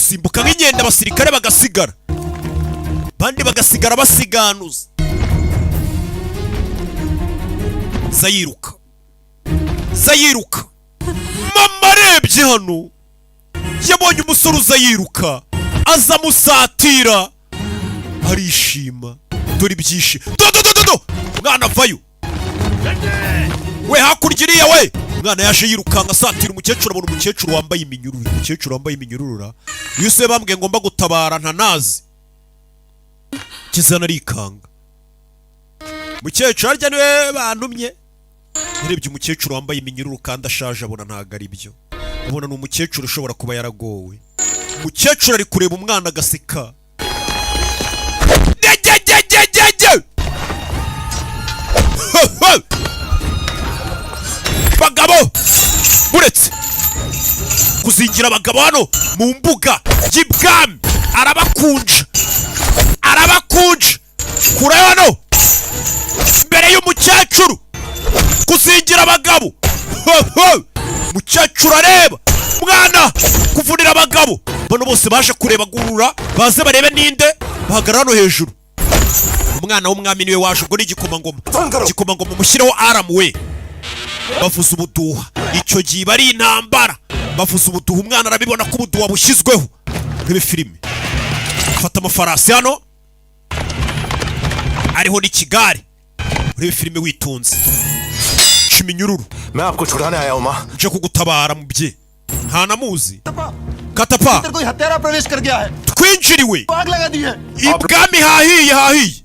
bagasimbuka nk'inyenda abasirikare bagasigara bandi bagasigara basiganuza Zayiruka mama arebye hano yabonye umusore uzayiruka aza musatira arishima dore ibyishimo do mwana avayo we hakurya iriya we mwana yaje yirukanka asatira umukecuru abona umukecuru wambaye iminyururu iyo se bambwiye ngomba gutabara ntanazi kizana arikanga mukecuru arya niwe bantumye yarebye umukecuru wambaye iminyururu kandi ashaje abona ntago ari byo abona ni umukecuru ushobora kuba yaragowe umukecuru ari kureba umwana agaseka bagabo buretse kuzingira abagabo hano mu mbuga y'ibwami arabakunja kure hano mbere y'umukecuru kuzingira abagabo umukecuru areba mwana kuvunira abagabo bano bose baje kureba gurura baze barebe ninde bahagarara hano hejuru umwana w'umwami niwe waje ubwo n'igikomangoma mushireho aramuwe bavuze ubuduha icyo gihe bari intambara bavuze ubuduha umwana arabibona ko ubuduha bushyizweho rebe filime afata amafarasi hano ariho n'ikigare rebe filime witunze iminyururu nje kugutabara mu bye ntanamuzi katapa twinjiriwe ibwami hahiye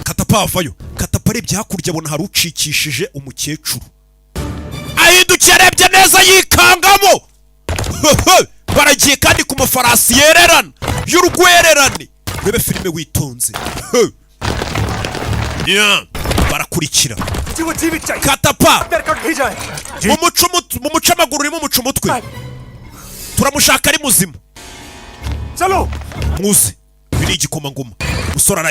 katapa avayo katapa arebye hakurya abona hari ucikishije umukecuru ahindukiye arebye neza yikangamo baragiye kandi ku mafarasi yererana y'urwererane rebe filime witonze barakurikira katapa mu muco amaguru urimo umuco umutwe turamushaka ari muzima muze biri igikomangoma umusore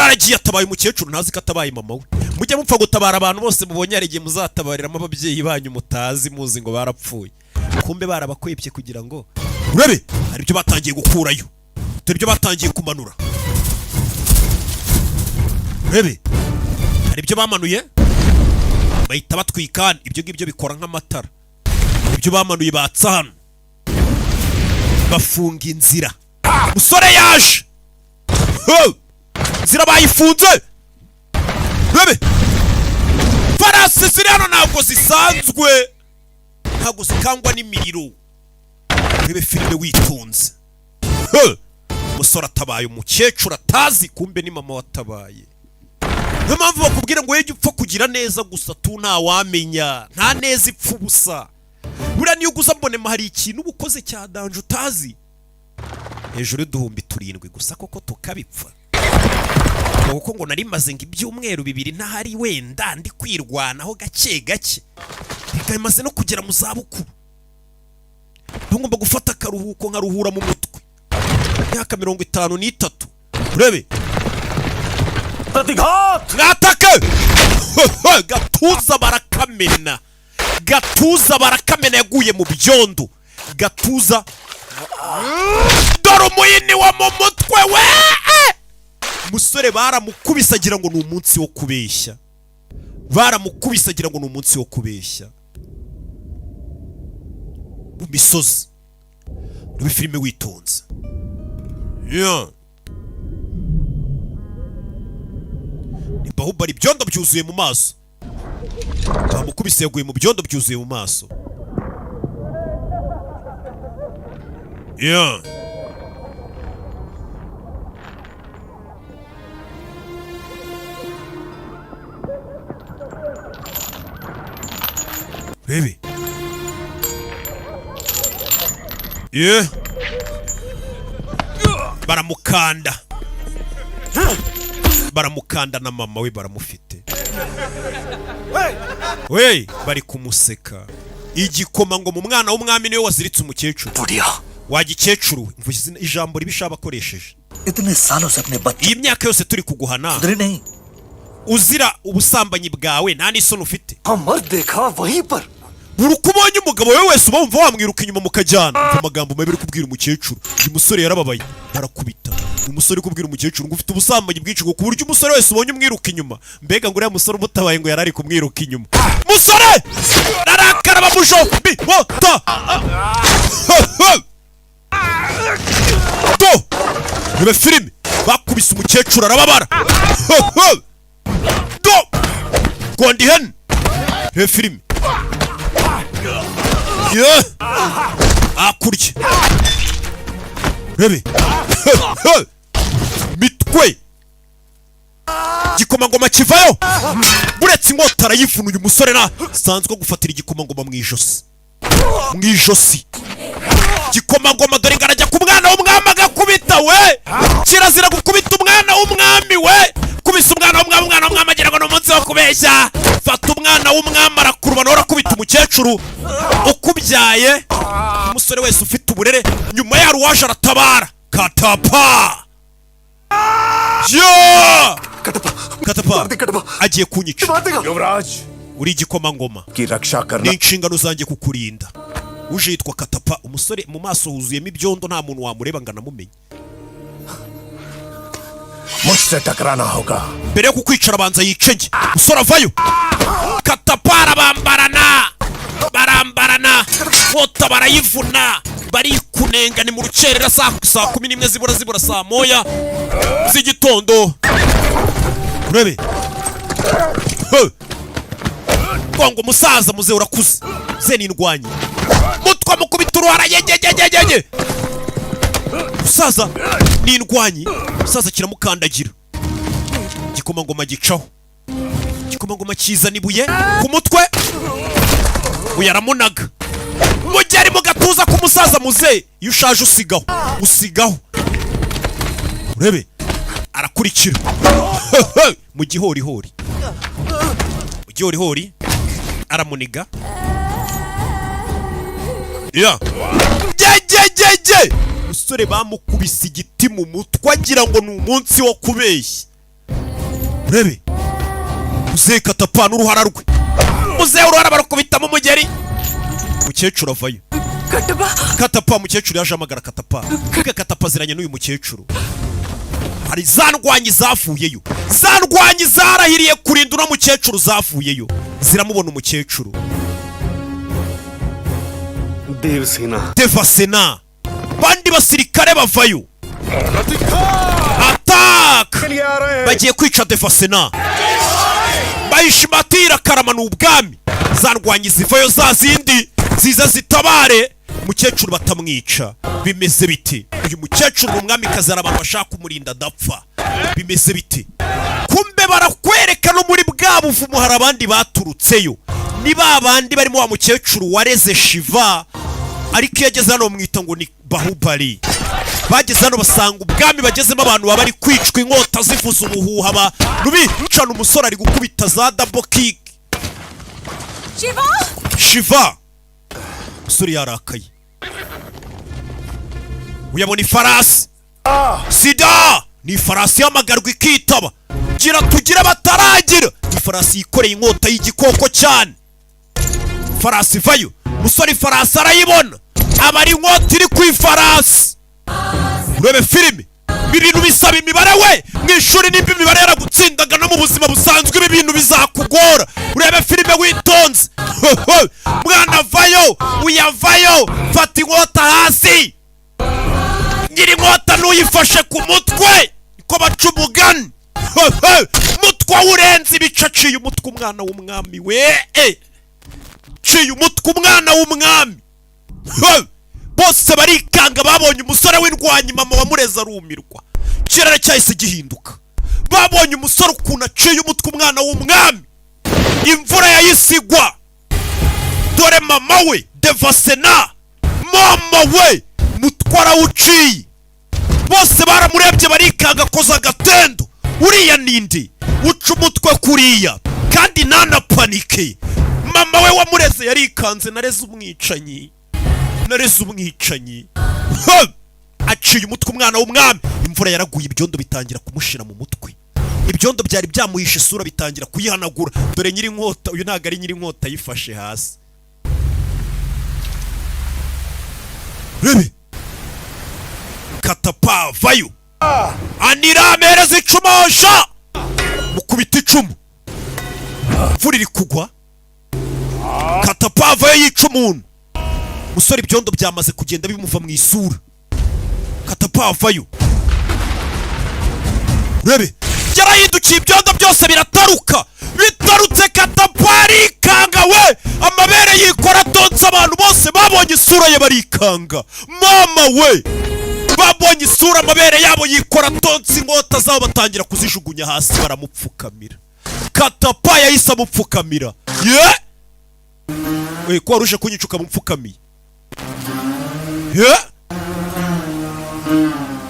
aragiye atabaye umukecuru ntazi ko atabaye mama we mujye mupfa gutabara abantu bose mubonye hari igihe muzatabariramo ababyeyi banyu mutazi muzi ngo barapfuye kumbe barabakwepye kugira ngo urebe hari ibyo batangiye gukurayo dore ibyo batangiye kumanura urebe hari ibyo bamanuye bahita batwikana ibyo ngibyo bikora nk'amatara ibyo bamanuye batsa hano bafunga inzira umusore yaje inzira bayifunze rebe farasi ziri hano ntabwo zisanzwe ntabwo zikangwa n'imiriro rebe filime witunze umusore atabaye umukecuru atazi kumbe ni mama watabaye niyo mpamvu bakubwira ngo wejye upfa kugira neza gusa tu ntawamenya nta neza ipfa ubusa buriya niyo uguza mbonema hari ikintu uba ukoze cya danje utazi hejuru y'uduhumbi 7 gusa koko tukabipfa kuko ngo nari maze ngo ibyumweru 2 ntahari wenda ndi kwirwanaho gake bikamaze no kugera mu zabukuru ngomba gufata akaruhuko nkaruhura mu mutwe imyaka 53 urebe mwatake gatuza barakamena yaguye mu byondo gatuza dore umuyini wa mu mutwe we umusore baramukubise agira ngo ni umunsi wo kubeshya mu misozi uri filime witonze ni BAHUBALI ibyondo byuzuye mu maso bamukubise yaguye mu byondo byuzuye mu maso Baby. Baramukanda na mama we baramufite. We bari kumuseka. Igikoma ngo mu mwana w'umwami niwe waziritse umukecuru. Wagikecuru mvuze ijambo ribishaba akoresheje. Iyi myaka yose turi kuguhana. Uzira ubusambanyi bwawe nta n'isoni ufite. buri uko ubonye umugabo we wese uba wumva wamwiruka inyuma mukajyana. Amagambo mabi ari kubwira umukecuru. Uyu musore yarababaye barakubita. Uyu musore kubwira umukecuru ngo ufite ubusambanyi bwinshi ngo kuburyo umusore wese ubonye umwiruka inyuma. Mbega ngo uriya musore umutabaye ngo yarari kumwiruka inyuma. Musore narakara bamujombi wota to nibe filime bakubise umukecuru arababara to gondi hen nibe filime ye akurya rebe mitwe igikomangoma kivayo buretse inkota arayivuna. uyu musore nasanzwe gufatira igikomangoma mu ijosi. igikomangoma dore ngo arajya ku mwana w'umwami agakubita we. kirazira gukubita umwana w'umwami we. kubisa umwana w'umwami agira ngo ni umunsi wo kubeshya. fata umwana w'umwami arakurubana urakubita umukecuru ukubyaye. umusore wese ufite uburere nyuma ya ruwaje aratabara. katapa yo katapa agiye kunyica. uri igikomangoma ni inshingano zanjye kukurinda. uje yitwa Katapa. umusore mu maso huzuyemo ibyondo nta muntu wamureba ngo anamumenye. mbere yo kukwicara abanza yicenge. umusore avayo. Katapa barambarana bota barayivuna barikunenga. ni mu rukerera saa 11 zibura saa moya z'igitondo. urebe ngo umusaza muze urakuze ze n'indwanyi mutwa mukubita uruhara yegegegege. umusaza n'indwanyi umusaza kiramukandagira. igikomangoma gicaho. igikomangoma kizana ibuye ku mutwe uyaramunaga. mugeri mu gatuza k'umusaza muze. iyo ushaje usigaho. urebe arakurikira mu gihorihori aramuniga. ya umusore bamukubise igiti mu mutwe agira ngo ni umunsi wo kubeshya. urebe muze Katapa n'uruhara rwe. muze uruhara barakubitamo umugeri. umukecuru avayo. Katapa umukecuru yaje amagara Katapa. Katapa ziranye n'uyu mukecuru. hari za ndwanyi zavuyeyo. za ndwanyi zarahiriye kurinda uno mukecuru zavuyeyo. ziramubona umukecuru. Devasena bandi basirikare bavayo. Attack bagiye kwica Devasena. bayishimatira karama n'ubwami. za ndwanyi zivayo za zindi ziza zitabare umukecuru batamwica. bimeze biti uyu mukecuru n'umwami kazara abantu bashaka kumurinda adapfa. bimeze biti kumbe barakwereka no muri bwa buvumo hari abandi baturutseyo. ni babandi barimo wa mukecuru wareze Shiva. ariko yageze hano mwita ngo ni Bahubali. bageze hano basanga ubwami bagezemo abantu baba bari kwicwa inkota zivuza ubuhuha. bicana umusore ari gukubita za double kick. Shiva umusore yarakaye. uyabona ifarasi. sida ni ifarasi y'amagarwa ikitaba. gira tugire bataragira. ifarasi yikoreye inkota y'igikoko cyane. farasi vayo. umusore ifarasi arayibona. aba ari inkota iri ku ifarasi. urebe filime. ibi bintu bisaba imibare we. mu ishuri nimba imibare yaragutsindaga no mu buzima busanzwe ibi bintu bizakugora. urebe filime witonze. mwana vayo uyavayo. fata inkota hasi. nyiri inkota n'uyifashe ku mutwe ko baca umugani. mutwe urenze ibice. aciye umutwe umwana w'umwami we. ciye umutwe umwana w'umwami. bose barikanga babonye umusore w'indwanyi. mama wamureze arumirwa. kirere cyahise gihinduka. babonye umusore ukuntu aciye umutwe umwana w'umwami. imvura yayisigwa. dore mama we Devasena. mama we mutwe arawuciye. bose baramurebye barikanga koza agatendo. uriya nindi uca umutwe kuriya kandi ntanapanike. mama we wamureze yarikanze. nareze umwicanyi. aciye umutwe umwana w'umwami. imvura yaraguye ibyondo bitangira kumushira mu mutwe. ibyondo byari byamuhishe isura bitangira kuyihanagura. dore nyiri inkota uyu ntago ari nyiri inkota yifashe hasi. rebe katapa vayo aniramere icumusha mukubita icumu imvura iri kugwa katapa vayo yica umuntu musore ibyondo byamaze kugenda bimuva mu isura katapa vayo rebe yarahindukiye ibyondo byose birataruka bitarutse katapa arikanga we amabere yikora tonsa abantu bose babonye isura ye barikanga mama we babonye isura amabere yabo yikora tonsa inkota zabo batangira kuzijugunya hasi baramupfukamira katapa yahise amupfukamira ye we ko waruje kunyicuka mupfukamiye ye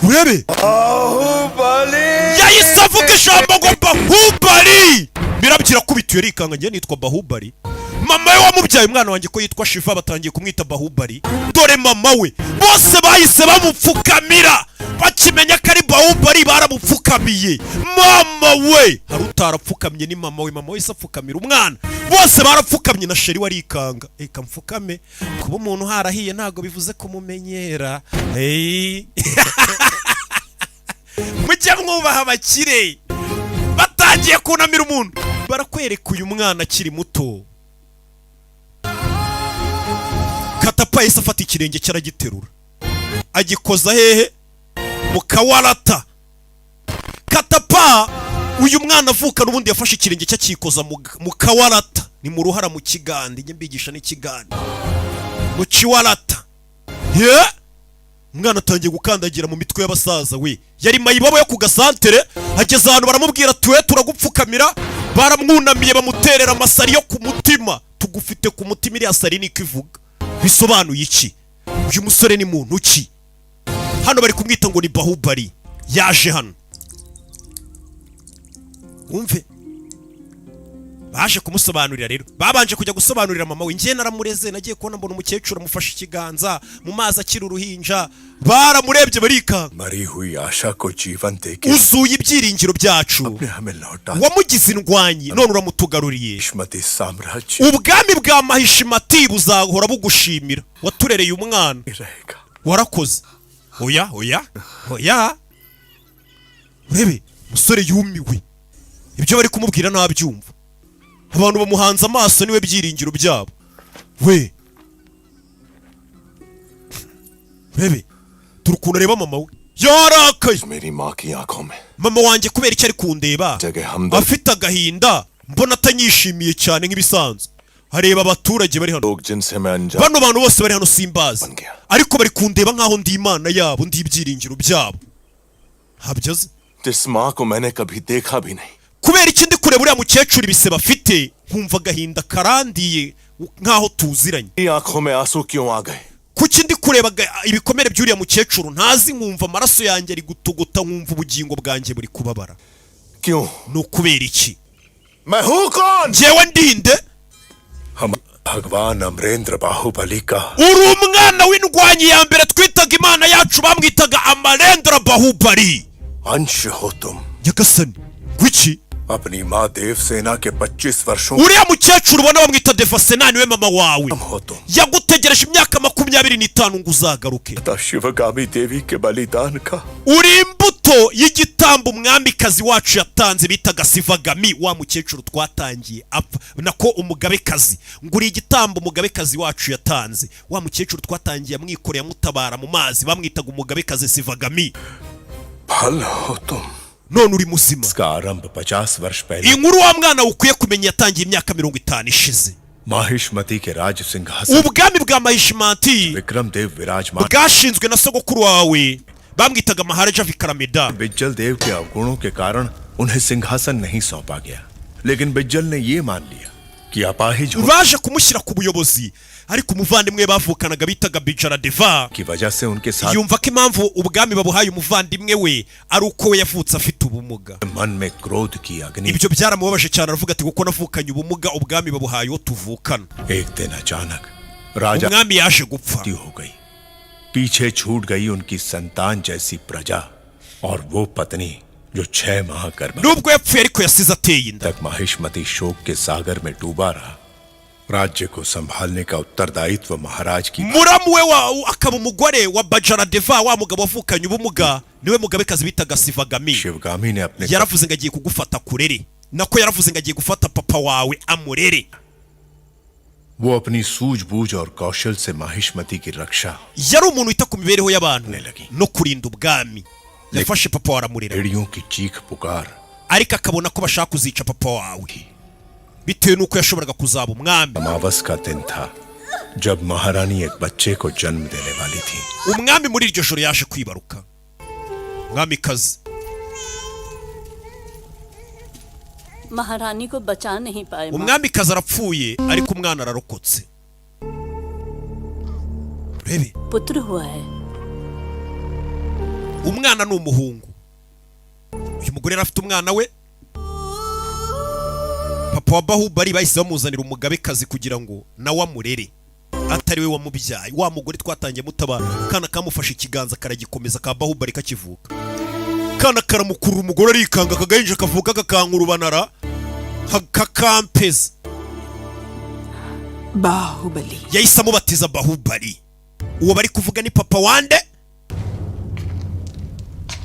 urebe BAHUBALI yahise avuga ijambo ngo BAHUBALI birabyira kubituye rikanga ngiye nitwa BAHUBALI mama we wamubyaye umwana wanjye ko yitwa Shiva batangiye kumwita BAHUBALI dore mama we bose bahise bamupfukamira bakimenya ko ari BAHUBALI baramupfukamiye mama we hari utarapfukamye ni mama we se apfukamira umwana bose barapfukamye na sheri warikanga eka mfukame kuba umuntu harahiye ntago bivuze kumumenyera mujye mwubaha abakire batangiye kunamira umuntu barakwereka uyu mwana akiri muto katapa yahise afata ikirenge cyaragiterura agikoza hehe mu kawarata katapa uyu mwana avuka n'ubundi yafashe ikirenge cyakikoza mu kawarata ni mu ruhara mu kigande njye mbigisha n'ikigande mu kiwarata ye umwana atangiye gukandagira mu mitwe y'abasaza we yari mayibobo yo ku gasantere ageze ahantu baramubwira tuwe turagupfukamira baramwunamiye bamuterera amasari yo ku mutima tugufite ku mutima iriya sari niko ivuga bisobanuye iki uyu musore ni muntu ki hano bari kumwita ngo ni BAHUBALI yaje hano umve baje kumusobanurira rero babanje kujya gusobanurira mama we ngiye naramureze nagiye kubona mbona umukecuru amufashe ikiganza mu mazi akiri uruhinja baramurebye barika mari huyi asha ko jivan deke uzuye ibyiringiro byacu wamugize indwanyi none uramutugaruriye ubwami bwa Mahishimati buzahora bugushimira waturereye umwana warakoze oya urebe musore yumiwe ibyo bari kumubwira nabyumva abantu bamuhanze amaso niwe byiringiro byabo we bebe turukuna reba mama we yarakaye mama wanjye kubera icyo ari kundeba afite agahinda mbona atanyishimiye cyane nk'ibisanzwe hareba abaturage bari hano bano bantu bose bari hano simbazi ariko bari kundeba nkaho ndi imana yabo ndi ibyiringiro byabo habyaze kubera iki ndi kureba uriya mukecuru ibisebe afite nkumva agahinda karandiye nkaho tuziranye kuki ndi kureba ibikomere by'uriya mukecuru ntazi nkumva amaraso yanjye ari gutuguta nkumva ubugingo bwanjye buri kubabara ni ukubera iki njyewe ndinde uri umwana w'indwanyi ya mbere twitaga imana yacu bamwitaga Amarendra BAHUBALI nyagasani gwiki अपनी माँ देवसेना के 25 वर्षों uriya mukecuru ubona bamwita Devasena niwe mama wawe yagutegereje imyaka 25 ngo uzagaruke Sivagami देवी के बलिदान का uri imbuto y'igitambo umwamikazi wacu yatanze bitaga Sivagami wa mukecuru twatangiye apfa nako umugabekazi ngo uri igitambo umugabekazi wacu yatanze wa mukecuru twatangiye amwikoreye amutabara mu mazi bamwitaga umugabekazi Sivagami none uri muzima inkuru wa mwana ukwiye kumenya yatangiye imyaka 50 ishize Mahishmati ke Raj Singhasana ubwami bwa Mahishmati Vikram Dev Virajman bwashinzwe na sogokuru wawe bamwitaga Maharaja Vikrameda Bijjal देव के अवगुणों के कारण उन्हें सिंहासन नहीं सौंपा गया लेकिन बिज्जल ने ये मान लिया कि अपाहिज baje kumushyira ku buyobozi ariko umuvandimwe bavukanaga bitaga Bijaradeva की वजह से उनके साथ yumva ko impamvu ubwami babuhaye umuvandimwe we ari uko we yavutse afite ubumuga मन में क्रोध की अग्नि ibyo byaramubabaje cyane aravuga ati kuko navukanye ubumuga ubwami babuhaye wo tuvukana एक दिन अचानक राजा umwami yaje gupfa हो गई पीछे छूट गई उनकी संतान जैसी प्रजा और वो पत्नी जो 6 माह गर्भ nubwo yapfuye ariko yasize ateye inda तक महिष्मती शोक के सागर में डूबा रहा राज्य को संभालने का उत्तरदायित्व महाराज की muramu we akaba umugore wa Bajaradeva wa mugabo wavukanye ubumuga niwe mugabekazi bitaga Sivagami. Sivagami ने अपने yaravuze ngo agiye kugufata kurere nako yaravuze ngo agiye gufata papa wawe amurere. वो अपनी सूझबूझ और कौशल से माहिष्मती की रक्षा yari umuntu wita ku mibereho y'abantu no kurinda ubwami. yafashe papa wawe aramurera भेड़ियों की चीख पुकार ariko akabona ko bashaka kuzica papa wawe bitewe nuko yashoboraga kuzaba umwami. अमावस का दिन था जब महारानी एक बच्चे को जन्म देने वाली थी. umwami muri iryo joro yaje kwibaruka mwamikazi. महारानी को बचा नहीं पाए. umwamikazi arapfuye ariko umwana ararokotse. rebe पुत्र हुआ है. umwana ni umuhungu. uyu mugore afite umwana we. papa wa Bahubali bahise bamuzanira umugabekazi kugira ngo nawe amurere atari we wamubyaye. wa mugore twatangiye mutabara kana kamufashe ikiganza karagikomeza ka Bahubali kakivuka. kana karamukurura umugore arikanga kagahinja kavuka kakankurubanara kakampeza. Bahubali yahise amubatiza Bahubali. uwo bari kuvuga ni papa wande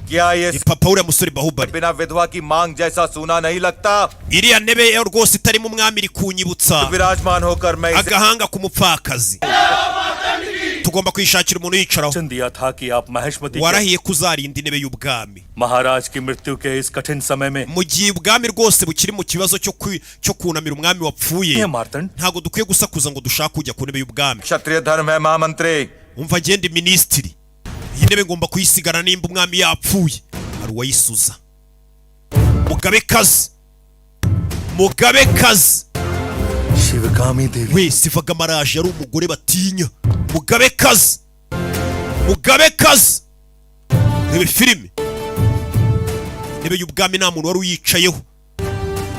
क्या ये ni papa uriya musore Bahubali. बिना विधवा की मांग जैसा सूना नहीं लगता. iriya ntebe yo rwose itarimo umwami iri kunyibutsa विराजमान होकर मैं इसे agahanga k'umupfakazi. tugomba kwishakira umuntu yicaraho. वचन दिया था कि आप Mahishmati warahiye kuzarinda intebe y'ubwami महाराज की मृत्यु के इस कठिन समय में mu gihe ubwami rwose bukiri mu kibazo cyo kunamira umwami wapfuye. Martand ntabwo dukwiye gusakuza ngo dushake kujya ku ntebe y'ubwami. क्षत्रिय धर्म है महामंत्री. umva ngende minisitiri iyi ntebe ngomba kuyisigara nimba umwami yapfuye. hari uwayisuza. mugabekazi Sivagami Devi we Sivagami yari umugore batinya. mugabekazi rebe filime. intebe y'ubwami nta muntu wari uyicayeho.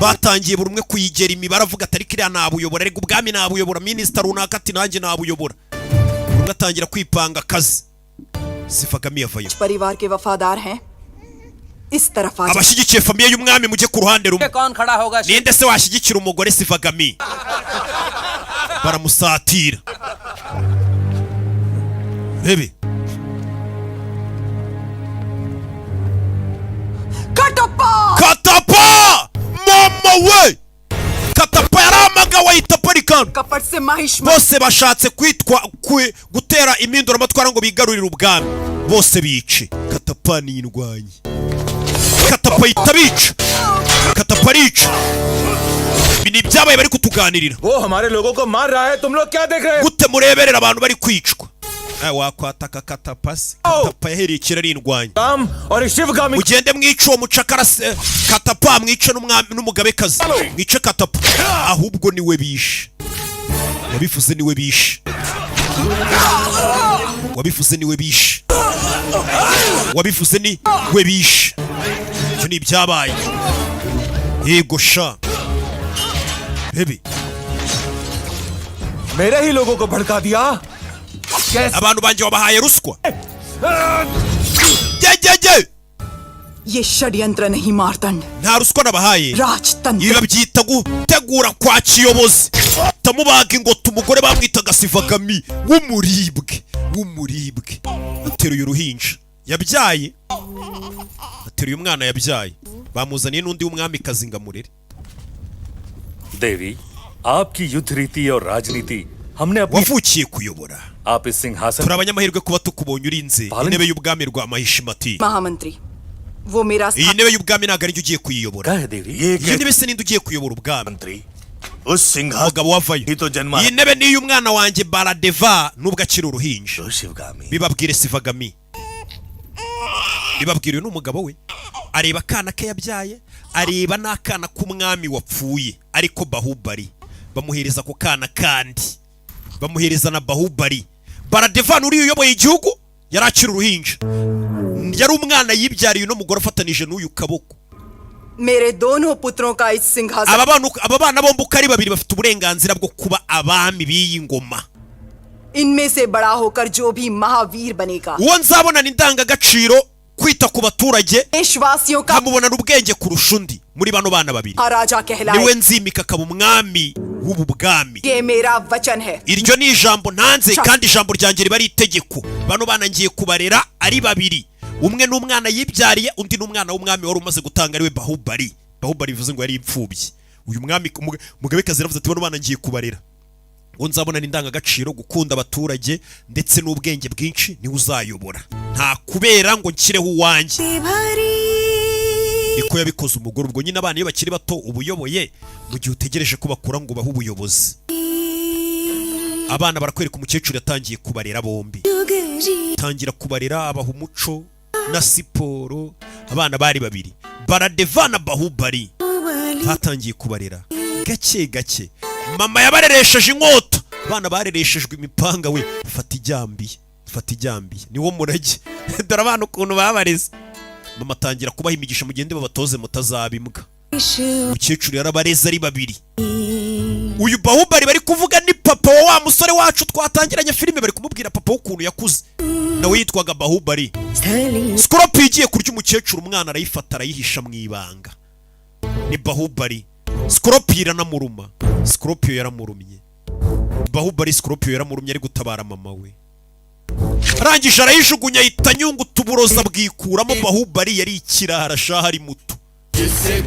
batangiye buri umwe kuyigera imibare avuga atari kiriya nabuyobora ariko ubwami nabuyobora. minisita runaka ati nanjye nabuyobora. buri umwe atangira kwipanga akazi. Sivagami yavayo. परिवार के वफादार हैं इस तरफ आ जाओ. abashyigikiye famiye y'umwami mujye ku ruhande rumwe. कौन खड़ा होगा? ninde se washyigikira umugore Sivagami? baramusatira. rebe katapa mama we. katapa yaramagawe ahita aparikana. कपट से Mahishmati bose bashatse kwitwa gutera impinduramatwara ngo bigarurire ubwami. bose bice. katapa ni indwanyi. katapa yita bica. katapa arica. ibi ni byabaye bari kutuganirira. वो हमारे लोगों को मार रहा है, तुम लोग क्या देख रहे हो? gute mureberera abantu bari kwicwa. wakwataka katapa se. katapa yahereye kera ari indwanyi. काम और इस Sivagami mugende mwice uwo mucakara katapa mwice n'umugabekazi. mwice katapa. ahubwo niwe bishe. wabivuze niwe bishe. wabivuze niwe bishe. wabivuze niwe bishe. ibyo ni ibyabaye. yego sha. bebe मेरे ही लोगों को भड़का दिया. abantu banjye wabahaye ruswa. je ये षड्यंत्र नहीं Martand. nta ruswa nabahaye. राजतंत्र. ibi babyita gutegura kwa kiyobozi. tamubaga ingota umugore bamwitaga Sivagami w'umuribwe. ateruye uruhinja yabyaye. ateruye umwana yabyaye. bamuzaniye n'undi w'umwamikazi ngo amurere. देवी आपकी युद्ध रीति और राजनीति हमने अपनी wavukiye kuyobora. आप इस सिंहासन turi abanyamahirwe kuba tukubonye urinze intebe y'ubwami rwa Mahishimati. महामंत्री वो मेरा iyi ntebe y'ubwami ntabwo ari ugiye kuyiyobora. क्या है देवी iyi ntebe se ninde ugiye kuyobora ubwami? मंत्री उस सिंहासन umugabo wavayo. ही तो जन्मा iyi ntebe ni iy'umwana wanjye Baradeva nubwo akiri uruhinja. Sivagami. bibabwire Sivagami. bibabwire uyu ni umugabo we. areba akana ke yabyaye. areba n'akana k'umwami wapfuye ariko Bahubali. bamuhereza ku kana kandi bamuhereza na Bahubali. Baradeva uriya uyoboye igihugu yari akiri uruhinja. yari umwana yibyariye uno mugore afatanije n'uyu kaboko. मेरे दोनों पुत्रों का इस सिंहासन. aba bana bombi uko ari babiri bafite uburenganzira bwo kuba abami b'iyi ngoma. इनमें से बड़ा होकर जो भी महावीर बनेगा uwo nzabona ni indangagaciro kwita ku baturage देशवासियों का nkamubonana ubwenge kurusha undi muri bano bana babiri राजा कहलाए niwe nzimika akaba umwami w'ubu bwami. ये मेरा वचन है Iryo ni ijambo ntanze kandi ijambo ryanjye riba ari itegeko. Bano bana ngiye kubarera ari babiri, umwe n'umwana yibyariye, undi n'umwana w'umwami wari umaze gutanga ariwe Bahubali. Bahubali bivuze ngo yari imfubyi. Uyu mwami Mugabekazi yaravuze ati bano bana ngiye kubarera, ngo nzabona n'indangagaciro, gukunda abaturage ndetse n'ubwenge bwinshi niwe uzayobora, nta kubera ngo nshyireho uwanjye. Niko yabikoze umugore. Ubwo nyine abana iyo bakiri bato ubuyoboye mu gihe utegereje ko bakura ngo bahe ubuyobozi. Abana barakwereka umukecuru yatangiye kubarera bombi, tangira kubarera abaha umuco na siporo. Abana bari babiri, Baradeva na Bahubali, hatangiye kubarera gake gake. Mama yabareresheje inkota, abana barereshejwe imipanga. We fata ijyambiye, fata ijyambiye, niwo murage. Dore abana ukuntu babareze. Mama atangira kubaha imigisha, mugende babatoze mutazabimbwa. Umukecuru yarabareze ari babiri. Uyu Bahubali bari kuvuga ni papa wa musore wacu twatangiranye filime, bari kumubwira papa w'ukuntu yakuze, nawe yitwaga Bahubali. Scorpion igiye kurya umukecuru, umwana arayifata arayihisha mu ibanga. Ni Bahubali. Scorpion iranamuruma, Scorpion yaramurumye. Bahubali Scorpion yaramurumye ari gutabara mama we, arangije arayijugunya ahita nyungu tuburoza bwikuramo. Bahubali yari ikirara shaha ari muto.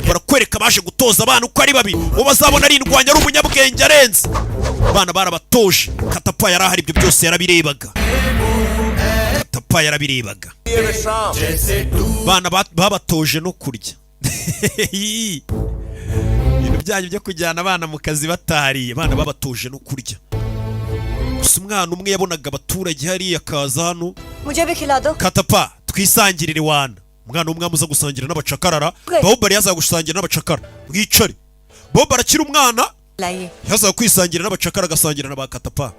Barakwereka baje gutoza abana uko ari babiri, uwo bazabona ari indwanya ari umunyabwenge arenze. Abana barabatoje, Katapa yari ahari, ibyo byose yarabirebaga. Katapa yarabirebaga. Abana babatoje no kurya. Ibintu byanyu byo kujyana abana mu kazi batariye, abana babatoje no kurya. Gusa umwana umwe yabonaga abaturage hariya akaza hano, Katapa twisangirire wana. Umwana umwe amuza gusangira n'abacakarara, Bahubali yaza gusangira n'abacakara. Mwicare. Bahubali akiri umwana yaza kwisangira n'abacakara, agasangira na ba Katapa.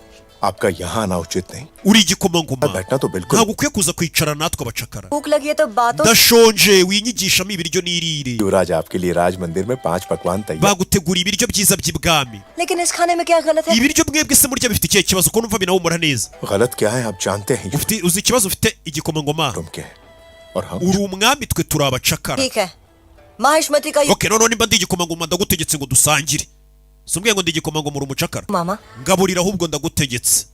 आपका यहाँ आना उचित नहीं। Uri igikomangoma, बैठना तो बिल्कुल। ntabwo ukwiye kuza kwicara natwe abacakara. भूख लगी है तो बातों Ndashonje, winyigishamo ibiryo nirire. युवराज आपके लिए राज मंदिर में 5 पकवान तैयार। Bagutegura ibiryo byiza by'ibwami. लेकिन इस खाने में क्या गलत है? Ibiryo mwebwe se murya bifite ikihe kibazo ko numva binawumura neza? गलत क्या है आप जानते हैं? Ufite uzi ikibazo ufite igikomangoma? तुम क्या है? और हम Uri umwami, twe turi abacakara. ठीक है माहिष्मति का Okay, none nimba ndi igikomangoma ndagutegetse ngo dusangire. Sumbwiye ngo ndi igikomangoma uri umucakara. मामा Ngaburira ahubwo ndagutegetse.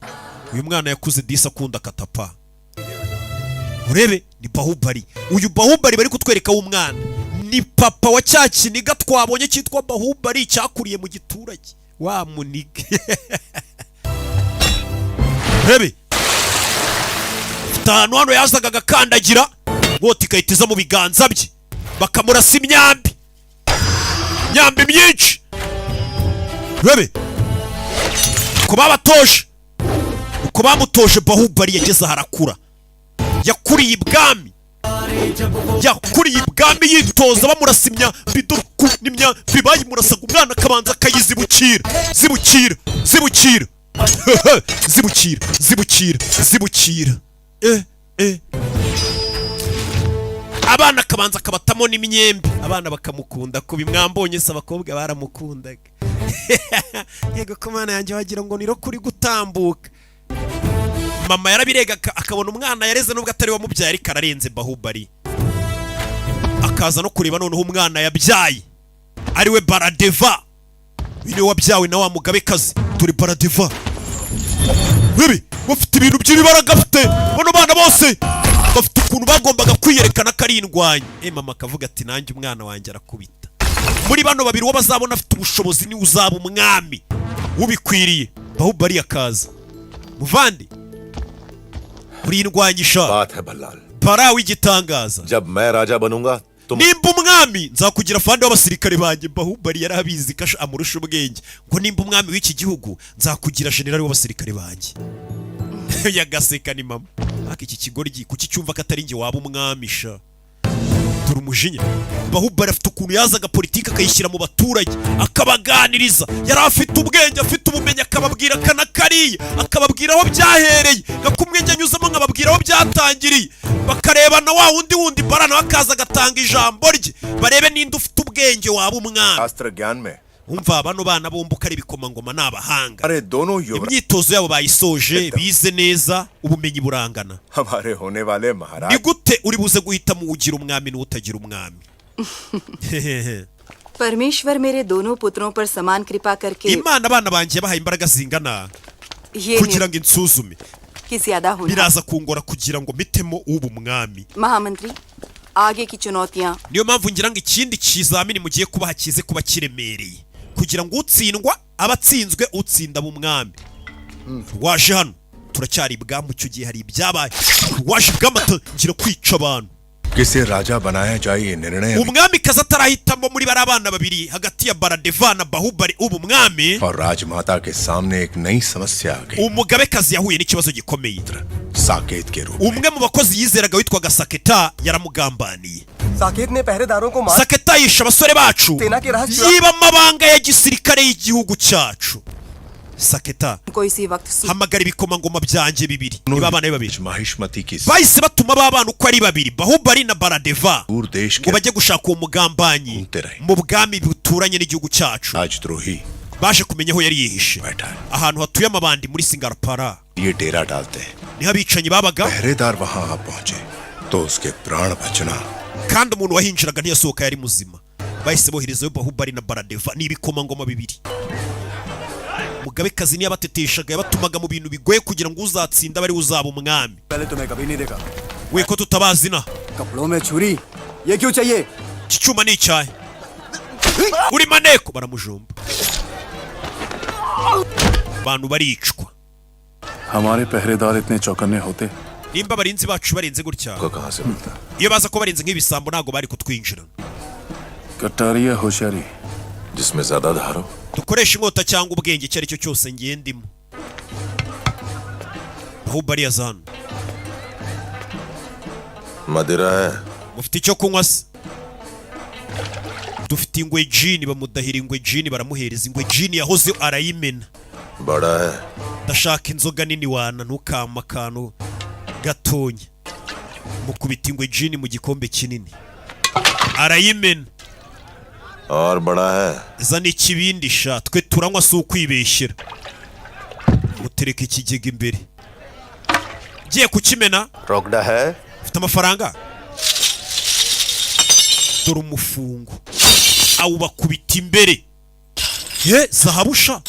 Uyu mwana yakuze disa akunda Katapa. Urebe ni Bahubali. Uyu Bahubali bari kutwereka w'umwana ni papa wa cya kiniga twabonye cyitwa Bahubali cyakuriye mu giturage. Wa muniga. Urebe tanu hano yazaga agakandagira, boti kayitiza mu biganza bye, bakamurasa imyambi myinshi. Urebe ko babatoje, uko bamutoje. Bahubali yageze harakura, yakuriye ibwami, yakuriye ibwami yitoza bamurasa imyambi. N'imyambi bayimurasaga umwana akabanza akayizibukira, zibukira abana akabanza akabatamo n'imyembe. Abana bakamukunda kubi, mwambonye se abakobwa baramukundaga. Yego ko mana yanjye wagira ngo niro kuri gutambuka. Mama yarabirega akabona umwana yareze nubwo atari wamubyaye ariko ararenze Bahubali. Akaza no kureba noneho umwana yabyaye ariwe Baradeva, niwe wabyawe na wa Mugabekazi. Turi Baradeva. Bibi bafite ibintu by'ibibaraga bafite, bano bana bose bafite ukuntu bagombaga kwiyerekana ko ari indwanya. Mama akavuga ati nanjye umwana wanjye arakubita. Muri bano babiri uwo bazabona afite ubushobozi ni uzaba umwami ubikwiriye. Bahubali akaza, muvandi uri indwanyisha. बात है Ballal. Para w'igitangaza. जब मैं राजा बनूंगा तुम Nimba umwami nzakugira fande w'abasirikare banjye. Bahubali yarabizi ko amurusha ubwenge, ngo nimba umwami w'iki gihugu nzakugira generali w'abasirikare banjye. Yagaseka ni mama. Iki kigoryi kuki cyumva ko atari nge waba umwamisha. Dore umujinya. Bahubali afite ukuntu yazaga politiki akayishyira mu baturage akabaganiriza. Yari afite ubwenge, afite ubumenyi, akababwira kanakariye, akababwira aho byahereye, gakumwenge anyuzamo nkababwira aho byatangiriye. Bakareba na wa wundi barana bakaza agatanga ijambo rye, barebe ninde ufite ubwenge waba umwami. शास्त्र ज्ञान में umva bano bana bombi uko ari ibikomangoma n'abahanga अरे दोनों युवराज imyitozo yabo bayisoje bize neza ubumenyi burangana हमारे होने वाले ni महाराज gute uri buze guhitamo ugira umwami n'utagira umwami परमेश्वर मेरे दोनों पुत्रों पर समान कृपा करके imana abana banjye yabahaye imbaraga zingana ये kugira ngo insuzume कि ज्यादा होना biraza kungora kugira ngo mitemo ubu umwami महामंत्री आगे की चुनौतियां niyo mpamvu ngira ngo ikindi kizamini mugiye kubaha kize kuba kiremereye kugira ngo utsindwa abatsinzwe utsinda mu mwami waje hano turacyari ibwami cyo gihe hari ibyabaye waje bw'amatangira kwica abantu किसे राजा बनाया जाए ये निर्णय umwami kaza atarahitamo muri bari abana babiri hagati ya Baradeva na Bahubali ubu mwami और राजमाता के सामने एक नई समस्या आ गई umugabe kazi yahuye n'ikibazo gikomeye Saket के रूप में umwe mu bakozi yizeraga witwaga Saketa yaramugambaniye Saket ने पहरेदारों को मार Saketa yishe abasore bacu सेना के राज चुरा yiba amabanga ya gisirikare y'igihugu cyacu Saketa को इसी वक्त hamagara ibikomangoma byanjye bibiri niba abana be babiri Mahishmati की bahise batuma babana uko ari babiri Bahubali na Baradeva दूर देश ngo के bajye gushaka uwo mugambanyi mu bwami buturanye n'igihugu cyacu राजद्रोही baje kumenya aho yari yihishe बैठा है ahantu hatuye amabandi muri Singapore ये डेरा डालते हैं niho abicanyi babaga पहरेदार वहां आ पहुंचे तो उसके प्राण बचना kandi umuntu wahinjiraga ntiyasohoka yari muzima bahise boherezayo Bahubali na Baradeva ni ibikomangoma bibiri umugabekazi niyo abateteshaga yabatumaga mu bintu bigoye kugira ngo uzatsinda bari uzaba umwami पहले तुम्हें कभी नहीं देखा we ko tutabazi na कपड़ों में छुरी ये क्यों चाहिए iki cyuma ni icyahe uri maneko baramujomba abantu baricwa हमारे पहरेदार इतने चौकन्ने होते nimba abarinzi bacu barenze gutya को कहां से मिलता iyo baza ko barenze nk'ibisambo ntago bari kutwinjira कटारी या होशियारी जिसमें ज्यादा धार हो dukoresha inkota cyangwa ubwenge icyo ari cyo cyose ngiye ndimo Bahubali yazana मदिरा है mufite icyo kunywa se dufite ingwe jini bamudahira ingwe jini baramuhereza ingwe jini yahoze arayimena बड़ा है ndashaka inzoga nini wana ntukama akantu gatonya mukubita ingwe jini mu gikombe kinini arayimena और बड़ा है zana ikibindi sha twe turanywa si ukwibeshyera mutereka ikigega imbere giye kukimena रोकड़ा है ufite amafaranga dore umufungo awubakubita imbere ye zahabusha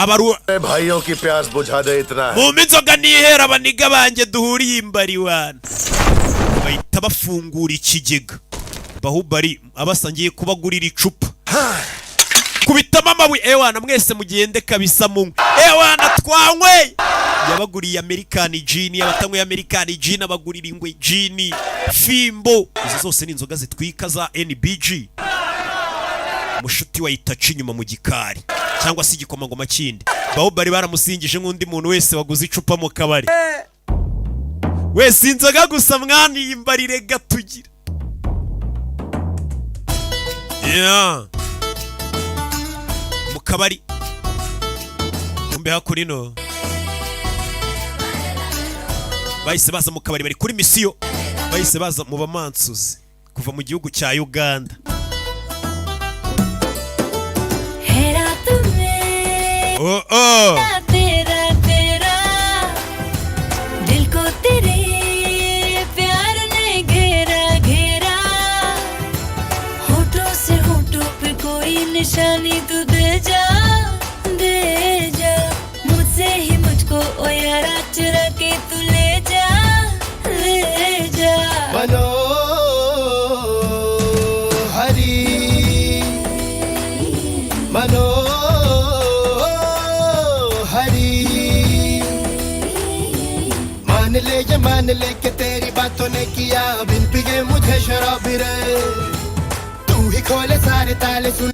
abaru भाइयों की प्यास बुझा दे इतना है mu inzoga nihera abaniga banjye duhuriye imbari wana bahita bafungura ikigega Bahubali abasangiye kubagurira icupa kubitamo amabuye ewana mwese mugende kabisa munywe ewana twanywe yabaguriye American gin yabatanwe American gin abagurira ingwe gin fimbo izo zose ni inzoga zitwika za NBG mushuti wayitaca inyuma mu gikari cyangwa se igikomangoma kindi Bahubali baramusingije nk'undi muntu wese waguze icupa mu kabari wese inzoga gusa mwana yimbarire gatugira mu kabari kumbe hakurino bahise baza mu kabari bari kuri misiyo bahise baza mu bamansuzi kuva mu gihugu cya Uganda oh oh निशानी तू दे जा मुझसे ही मुझको ओ यारा चुरा के तू ले जा बनो हरी मनो हरी मान ले कि तेरी बातों ने किया बिन पिए मुझे शराब रे तू ही खोले सारे ताले सुन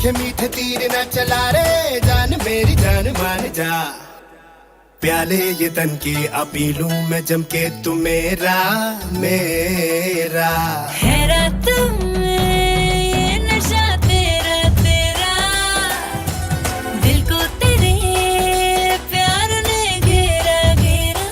मीठे मीठे तीर न चला रे जान मेरी जान मान जा प्याले ये तन की अपीलू में जम के तू मेरा मेरा हैरा तुम ये नशा तेरा तेरा दिल को तेरे प्यार ने घेरा घेरा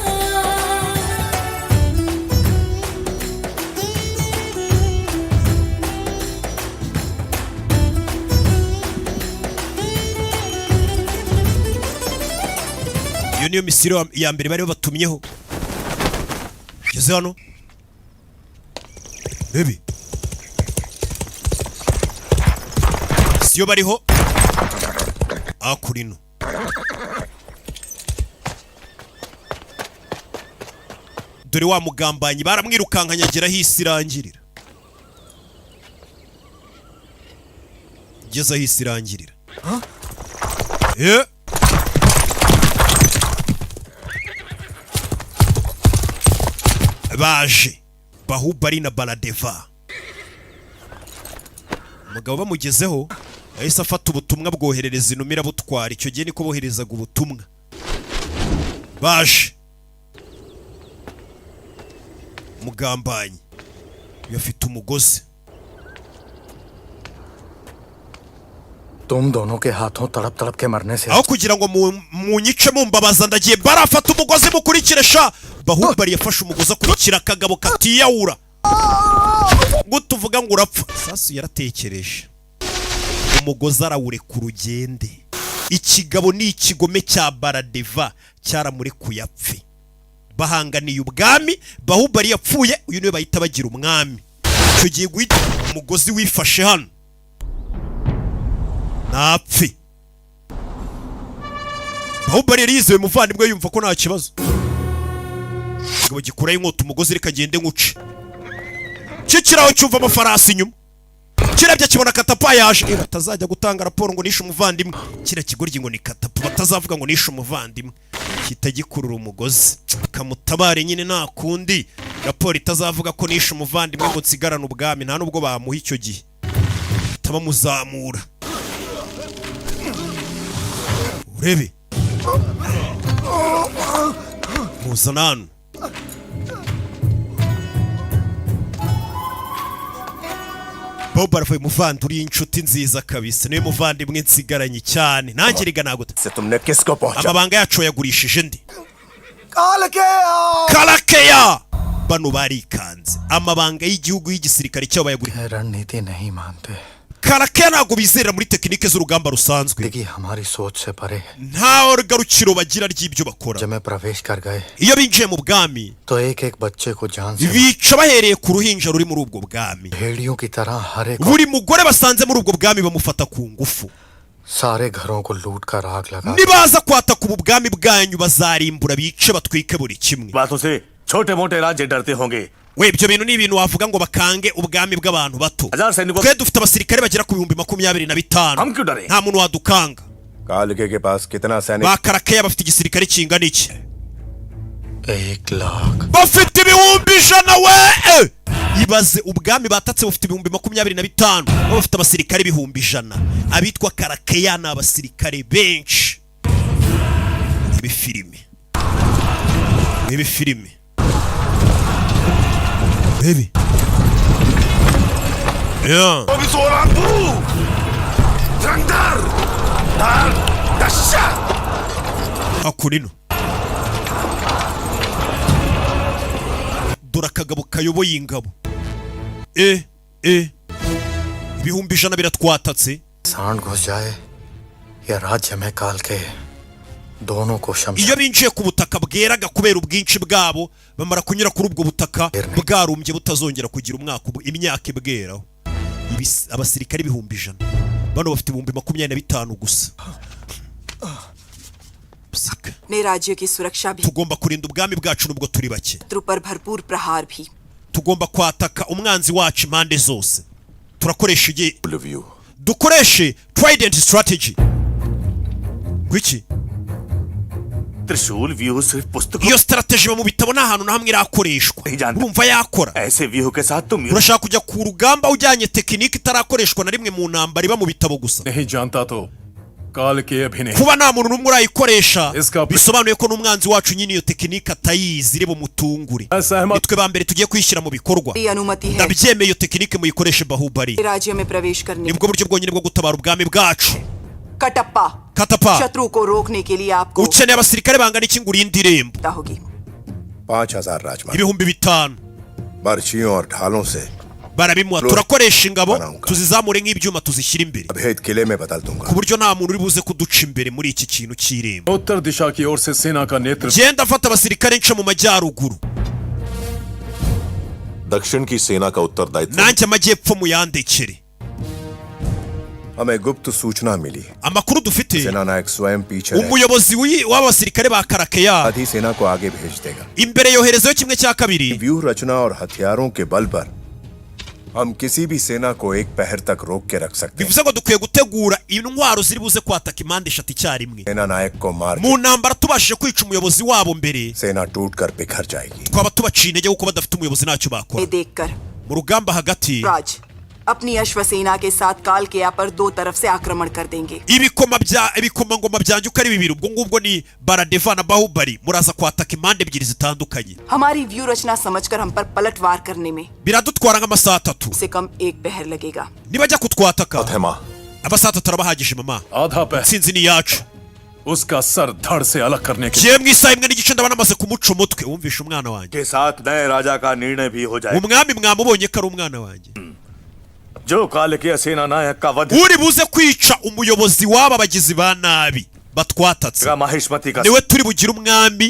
iyo niyo misiro ya mbere bari batumyeho geze hano baby siyo bariho akurino dore wa mugambanyi baramwirukankanya agera hisirangirira geze hisirangirira baje Bahubali na Baladeva umugabo bamugezeho yahise afata ubutumwa bwoherereza inumira butwara icyo gihe niko boherezaga ubutumwa baje mugambanyi yafite umugozi तुम दोनों के हाथों तड़प तड़प के मरने से aho kugira ngo munyice mumbabaza ndagiye barafata umugozi mukurikire sha Bahubali yafashe umugozi akurikira akagabo katiyawura gutuvuga ngo urapfa sasu yaratekereje umugozi arawure ku rugende ikigabo ni ikigome cya Baladeva cyaramure kuyapfe bahanganiye ubwami Bahubali yapfuye uyu niwe bahita bagira umwami icyo giye guhita umugozi wifashe hano napfi Bahubali yarizewe muvandimwe yumva ko nta kibazo ngo gikurayo inkota umugozi reka gende nkuce kikiraho cyumva amafarasi inyuma kirabye kibona katapa yaje batazajya gutanga raporo ngo nishe umuvandimwe kira kigoryi ngo ni katapa batazavuga ngo nishe umuvandimwe kitagikurura umugozi kamutabare nyine nta kundi raporo itazavuga ko nishe umuvandimwe ngo nsigarane ubwami nta nubwo bamuha icyo gihe tabamuzamura urebe muzanano Bahubali avuye muvanduri inshuti nziza kabisa niwe muvandimwe nsigaranye cyane nanjye riga nagute amabanga yacu yagurishije ndi Kalakeya bano barikanze amabanga y'igihugu y'igisirikare cyabo bayagurishije रणनीति नहीं मानते Kalakeya ntago bizera muri tekinike z'urugamba rusanzwe देखिए हमारी सोच से परे है nta garukiro bagira ry'ibyo bakora जब मैं प्रवेश कर गए iyo binjiye mu bwami तो एक एक बच्चे को जान से bica bahereye ku ruhinja ruri muri ubwo bwami भेड़ियों की तरह हर एक buri mugore basanze muri ubwo bwami bamufata ku ngufu सारे घरों को लूट कर आग लगा nibaza kwataka ubu bwami bwanyu bazarimbura bice batwike buri kimwe बातों से छोटे मोटे राज्य डरते होंगे we ibyo bintu ni ibintu wavuga ngo bakange ubwami bw'abantu bato twe dufite abasirikare bagera ku 25,000 nta muntu wadukanga कालके के पास कितना सैनिक ba Kalakeya bafite igisirikare kingana iki 1 lakh bafite 100,000 we ibaze ubwami batatse bufite 25,000 bo bafite abasirikare 100,000 abitwa Kalakeya na abasirikare benshi ibi filime baby yeah akurino dore akagabo kayoboye ingabo 100,000 biratwatatse सांड घुस जाए या राज्य में काल के दोनों को iyo binjiye ku butaka bweraga kubera ubwinshi bwabo bamara kunyura kuri ubwo butaka bwarumbye butazongera kugira imyaka ibweraho abasirikare 100,000 bano bafite 25,000 gusa अपने राज्य की सुरक्षा भी tugomba kurinda ubwami bwacu nubwo turi bake पर भरपूर प्रहार भी tugomba kwataka umwanzi wacu impande zose turakoresha dukoreshe trident strategy gwiki त्रिशूल व्यूह सिर्फ पुस्तकों iyo strategy mu bitabo nta hantu na hamwe irakoreshwa urumva yakora ऐसे व्यूह के साथ तुम urashaka kujya ku rugamba ujyanye tekinike itarakoreshwa na rimwe mu ntambara iba mu bitabo gusa नहीं जानता तो काल के अभिनय kuba nta muntu n'umwe urayikoresha bisobanuye ko n'umwanzi wacu nyine iyo tekinike atayizi iri bumutungure nitwe ba mbere tugiye kuyishyira mu bikorwa ndabyemeye iyo tekinike muyikoreshe Bahubali राज्य में प्रवेश करने nibwo buryo bwonyine bwo gutabara ubwami bwacu Kattappa Katappa शत्रु को रोकने के लिए आपको ukeneye abasirikare bangana iki ngo urinde irembo होगी 5000 राजमार्ग ibihumbi 5 बर्छियों और ढालों से barabimuha turakoresha ingabo tuzizamure nk'ibyuma tuzishyira imbere अभेद किले में बदल दूंगा ku buryo nta muntu uri buze kuduca imbere muri iki kintu cy'irembo उत्तर दिशा की ओर से सेना का नेतृत्व genda afata abasirikare nce mu majyaruguru दक्षिण की सेना का उत्तरदायित्व nanjye amajyepfo muyandekere हमें गुप्त सूचना मिली amakuru dufite सेना नायक स्वयं पीछे umuyobozi w'abasirikare ba Karakeya आधी सेना को आगे भेज देगा imbere yoherezayo kimwe cya kabiri व्यूह रचना और हथियारों के बल पर हम किसी भी सेना को एक पहर तक रोक के रख सकते हैं bivuze ngo dukwiye gutegura intwaro ziri buze kwataka impande eshatu icyarimwe सेना नायक को मार mu ntambara tubashije kwica umuyobozi wabo mbere सेना टूटकर बिखर जाएगी twaba tubaciye intege kuko badafite umuyobozi ntacyo bakora देखकर mu rugamba hagati राज अपनी अश्वसेना के साथ काल के पर दो तरफ से आक्रमण कर देंगे ibikomangoma byanjye uko ari bibiri ubwo ngubwo ni Baradeva na Bahubali muraza kwataka impande ebyiri zitandukanye हमारी व्यू रचना समझकर हम पर पलटवार करने में biradutwara nk'amasaha 3 से कम एक पहर लगेगा nibajya kutwataka amasaha 3 arabahagije mama आधा पैर sinzi ni yacu उसका सर धड़ से अलग करने के kiye mu isaha imwe n'igice ndabona amaze kumuca umutwe wumvisha umwana wanjye के साथ नए राजा का निर्णय भी हो जाए umwami mwamubonye ko ari umwana wanjye जो काल के सेना नायक का वध uri buze kwica umuyobozi w'aba bagizi ba nabi batwatatse Mahishmati का niwe turi bugire umwami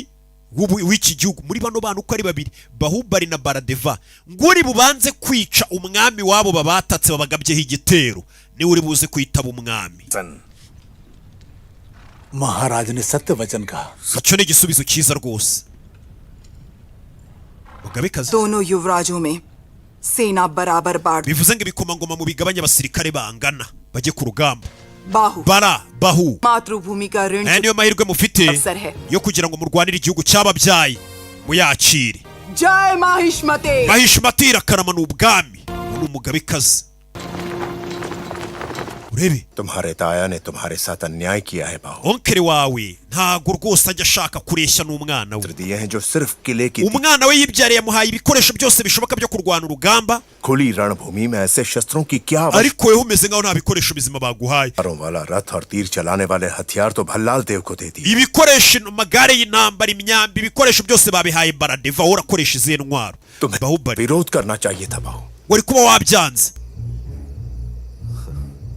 w'iki gihugu muri bano bantu uko ari babiri Bahubali na Baradeva nguri bubanze kwica umwami wabo babatatse babagabyeho igitero niwe uri buze kwitaba umwami महाराज ने सत्य वचन कहा icyo ni igisubizo cyiza rwose mugabekazi दोनों युवराजों में सेना बराबर बांट bivuze ngo ibikomangoma mu bigabanya abasirikare bangana bajye ku rugamba बाहु मातृभूमि का ऋण niyo mahirwe mufite yo kugira ngo murwanire igihugu cyababyaye muyakire जय माहिष्मते Mahishmati irakarama n'ubwami ni umugabekazi urebe तुम्हारे ताया ने तुम्हारे साथ अन्याय किया है बाहु onkere wawe ntago rwose ajya ashaka kureshya n'umwana we दिए हैं जो सिर्फ किले की umwana we yibyariye yamuhaye ibikoresho byose bishoboka byo kurwana urugamba खुली रणभूमि में ऐसे शस्त्रों की क्या ariko wewe umeze ngaho nta bikoresho bizima baguhaye वाला रथ और तीर चलाने वाले हथियार तो भल्लाल देव को दे दिए ibikoresho amagare y'intambara imyambi ibikoresho byose babihaye Baradeva wowe urakoresha izihe ntwaro तुम्हें विरोध करना चाहिए था बाहु wari kuba wabyanze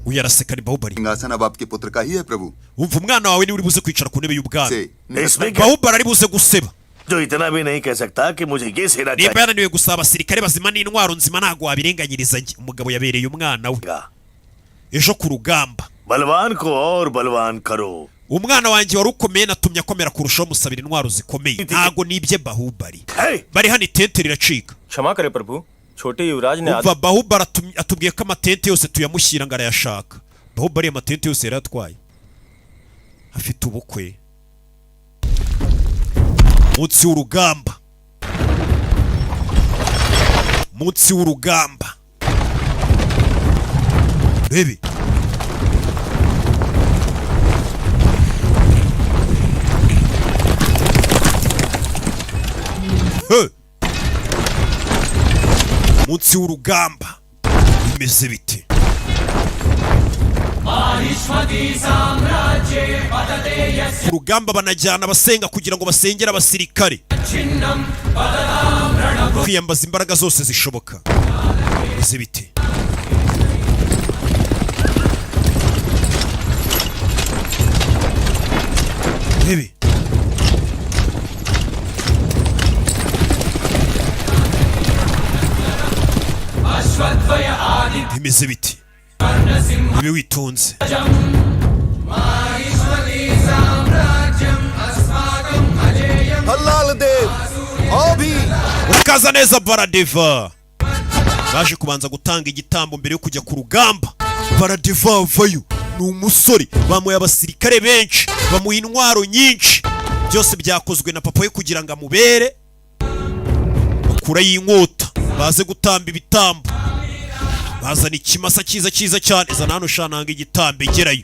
uyaraseka ni Bahubali सिंहासन अब आपके पुत्र का ही है प्रभु umva umwana wawe niwe uri buze kwicara ku ntebe y'ubwami इसमें Bahubali ari buze guseba जो इतना भी नहीं कह सकता कि मुझे ये सेना niba yananiwe gusaba abasirikare bazima n'intwaro nzima ntago wabirenganyiriza njye umugabo yabereye umwana we ejo ku rugamba बलवान को और बलवान करो umwana wanjye wari ukomeye natumye akomera kurushaho musabira intwaro zikomeye ntago nibye Bahubali bari hano itente riracika क्षमा करे प्रभु छोटे युवराज ने umva Bahubali atubwiye ko amatente yose tuyamushyira ngo arayashaka Bahubali amatente yose yari atwaye afite ubukwe munsi w'urugamba munsi w'urugamba rebe munsi w'urugamba bimeze bite ku rugamba banajyana abasenga kugira ngo basengere abasirikare kwiyambaza imbaraga zose zishoboka bimeze bite rebe bimeze biti bibe witonze urakaza neza Baradeva baje kubanza gutanga igitambo mbere yo kujya ku rugamba Baradeva avayo ni umusore bamuye abasirikare benshi bamuha intwaro nyinshi byose byakozwe na papa we kugira ngo amubere bakura y'inkota baze gutamba ibitambo bazana ikimasa cyiza cyane zana hano shananga igitambo igerayo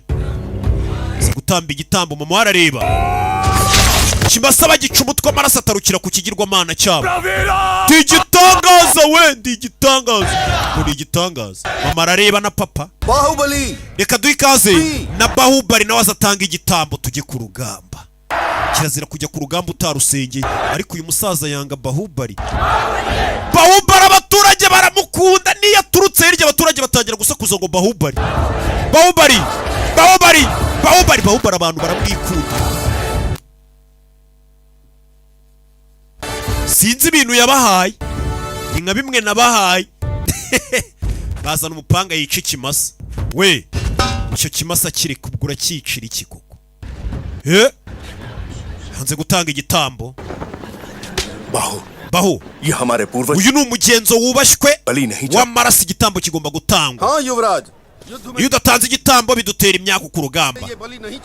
baze gutamba igitambo mama warareba ikimasa bagica umutwe amaraso atarukira ku kigirwamana cyabo ndi igitangaza we ndi igitangaza mama arareba na papa Baahubali reka duhe ikaze na Bahubali nawe azatanga igitambo tujye ku rugamba kirazira kujya ku rugamba utarusengeye ariko uyu musaza yanga Bahubali abaturage baramukunda niyo aturutse hirya abaturage batangira gusakuza ngo Bahubali abantu baramwikunda sinzi ibintu yabahaye ni nka bimwe nabahaye bazana umupanga yica ikimasa we icyo kimasa kiri kubgura cyicira iki koko hanze gutanga igitambo baho ये हमारे पूर्वज uyu ni umugenzo wubashywe w'amaraso igitambo kigomba gutangwa हाँ युवराज iyo udatanze igitambo bidutera imyaka ku rugamba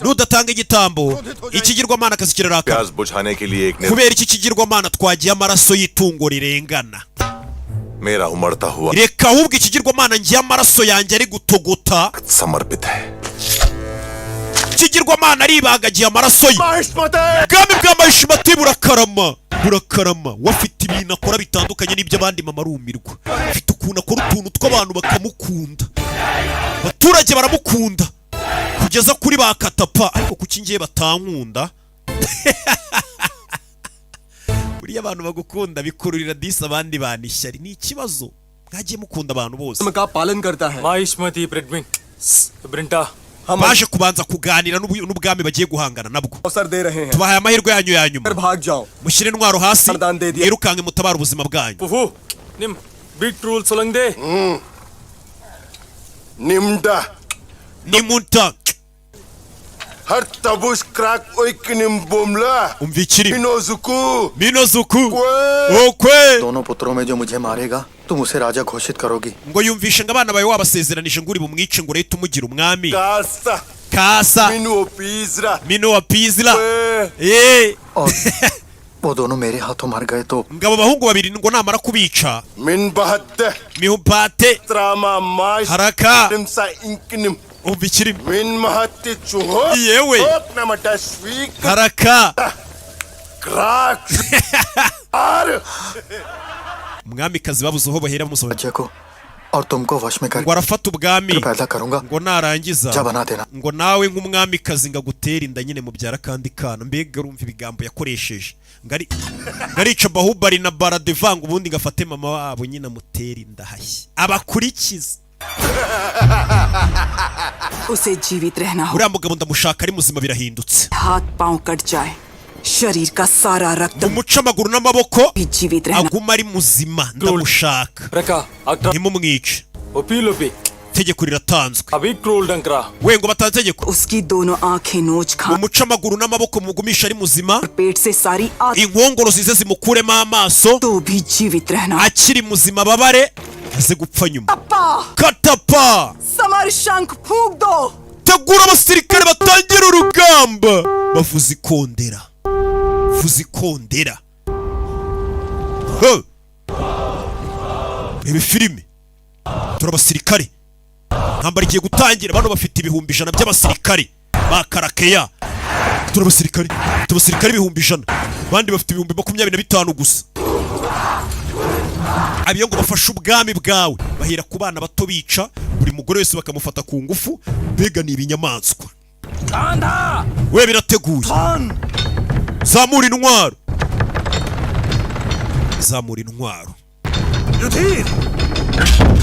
nudatanga igitambo ikigirwamana akazikiraraka प्यास बुझाने के लिए एक kubera iki kigirwamana twagiye amaraso y'itungo rirengana मेरा उमड़ता हुआ reka ahubwo ikigirwamana ngiye amaraso yanjye ari gutogota समर्पित है ikigirwamana aribagagiye amaraso ye bwami bwa Mahishmati burakarama wafite ibintu akora bitandukanye n'ibyo abandi mama arumirwa afite ukuntu akora utuntu tw'abantu bakamukunda abaturage baramukunda kugeza kuri bakatapa ariko kuki ngiye batankunda buriya abantu bagukunda bikururira disi abandi banishyari ni ikibazo mwagiye mukunda abantu bose Mahishmati Brinta baje kubanza kuganira n'ubwami bagiye guhangana nabwo tubahaye amahirwe yanyu ya nyuma mushyire intwaro hasi mwirukanke mutabara ubuzima bwanyu Pufu nim big rule solangde निमुंटा हर तबुश क्रैक ओइकनिम Bumla umvikiri Minozuku okwe दोनों पुत्रों में जो मुझे मारेगा तुम उसे राजा घोषित करोगी ngo yumvishe ngo abana bawe wabasezeranije ngo uri bumwice ngo urahita umugira umwami kasa mino wa pizra वो दोनों मेरे हाथों मर गए तो ngabo bahungu babiri ngo namara kubica mihupate haraka umvikiri yewe haraka umwamikazi babuze aho bahera musohoje और तुमको वश में ngo arafata ubwami पैदा करूंगा ngo narangiza जा बना देना ngo nawe nk'umwamikazi ngagutera inda nyine mubyara kandi kana mbega urumva ibigambo yakoresheje ngarica Bahubali na Baradevanga ubundi ngafate mama wabo nyine amutera inda hashye abakurikiza उसे जीवित रहना हो uriya mugabo ndamushaka ari muzima birahindutse हाथ पांव कट जाए शरीर का सारा रक्त umuca amaguru n'amaboko जीवित रहना aguma ari muzima ndamushaka ntimumwice tegeko riratanzwe we ngo batanze tegeko उसकी दोनों आंखें नोच खा umuca amaguru n'amaboko mugumisha ari muzima पेट से सारी inkongoro zize zimukuremo amaso तो भी जीवित रहना akiri muzima babare aze gupfa nyuma katapa summer शंख फूंक दो tegura abasirikare batangira urugamba bavuza ikondera reba filime tura abasirikare ntambara igiye gutangira bano bafite ibihumbi 100 by'abasirikare bakarakeya tura abasirikare ibihumbi 100 bandi bafite ibihumbi 25 gusa abiyo ngo bafashe ubwami bwawe bahera ku bana bato bica buri mugore wese bakamufata ku ngufu bega ni ibinyamaswa we birateguye zamura intwaro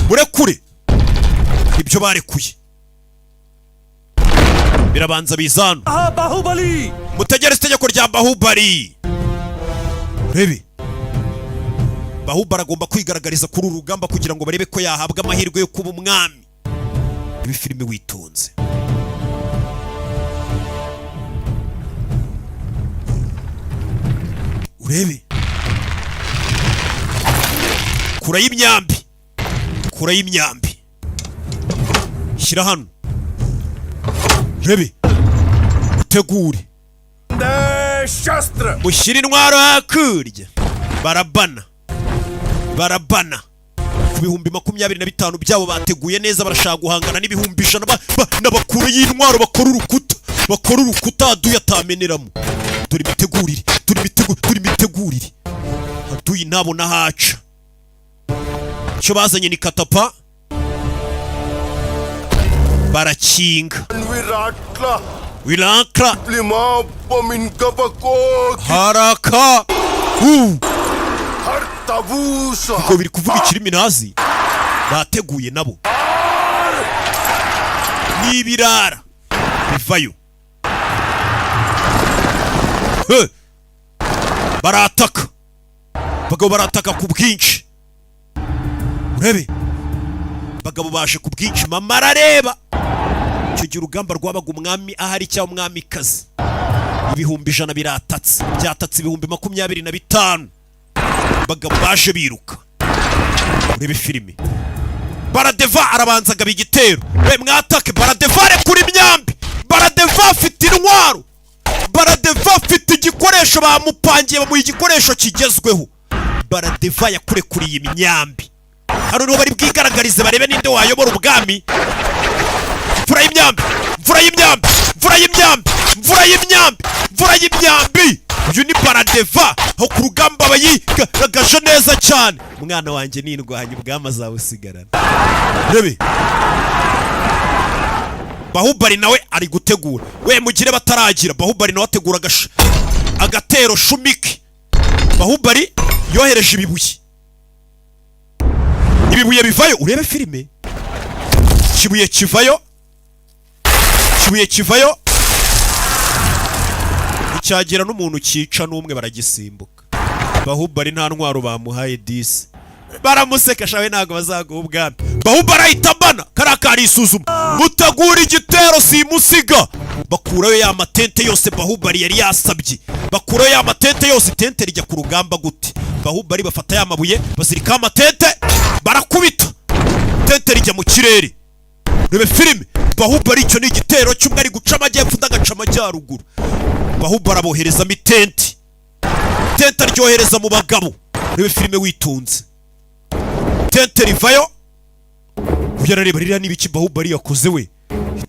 murekure ibyo barekuye birabanza bizana Bahubali mutegereze itegeko rya Bahubali rebe Bahubali agomba kwigaragariza kuri uru rugamba kugira ngo barebe ko yahabwa amahirwe yo kuba umwami ibi filime witonze urebe kura y'imyambi shyira hano rebe utegure mushyire intwaro hakurya. Barabana ku bihumbi 25 byabo bateguye neza, barashaka guhangana n'ibihumbi 100 n'abakuru y'intwaro bakora urukuta aduye atameneramo. Turi mitegurire aduye ntabona haca. Cyo bazanye ni katapa, barakinga Wirakla haraka ubwo biri kuvuga ikirimi nazi bateguye nabo n'ibirara bivayo. Barataka bagabo, barataka ku bwinshi. Urebe bagabo baje ku bwinshi, mama arareba. Icyo gihe urugamba rwabaga umwami ahari cyangwa umwamikazi. Ibihumbi 100 biratatse, byatatse ibihumbi 25. Bagabo baje biruka. Urebe filimi. Baradeva arabanzaga bigitero. Mwatake Baradeva kuri imyambi. Baradeva afite intwaro. Baradeva afite igikoresho bamupangiye, bamuha igikoresho kigezweho. Baradeva yakurekuriye imyambi. Hano niho bari bwigaragarize barebe ninde wayobora ubwami. Mvura y'imyambi. Uyu ni Baradeva aho ku rugamba bayigaragaje neza cyane. Umwana wanjye nindwanya ubwami azawusigarana. Rebe Bahubali nawe ari gutegura. We mugire bataragira. Bahubali nawe ategura agatero shumiki. Bahubali yohereje ibibuye bivayo. Urebe filime. Kibuye kivayo cyagira n'umuntu cyica n'umwe baragisimbuka. Bahubali nta ntwaro bamuhaye 10. Baramuseka shawe ntago bazaguha ubwami. Bahubali ahitabana karakari isuzuma. Mutegura igitero simusiga. Bakurayo ya matente yose Bahubali yari yasabye. Bakurayo ya matente yose. Tente rijya ku rugamba gute? Bahubali bafata ya mabuye bazirika amatente barakubita. Tente rijya mu kirere. Rebe filime. Bahubali icyo ni igitero cy'umwe ari guca amajyepfo ndagaca amajyaruguru. Bahubali abohereza mitente. Tente ryohereza mu bagabo. Rebe filime witunze. Tente rivayo. Uyarareba ririya n'ibiki Bahubali yakoze we.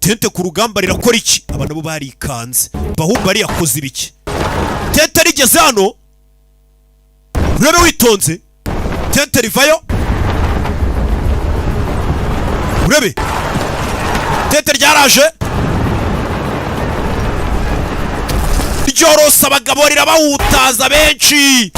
Tente ku rugamba rirakora iki? Aba nabo barikanze. Bahubali yakoze ibiki? Tente rigeze hano. Rebe witonze. Tente rivayo. Urebe tente ryaraje ryorosa abagabo, rirabahutaza benshi,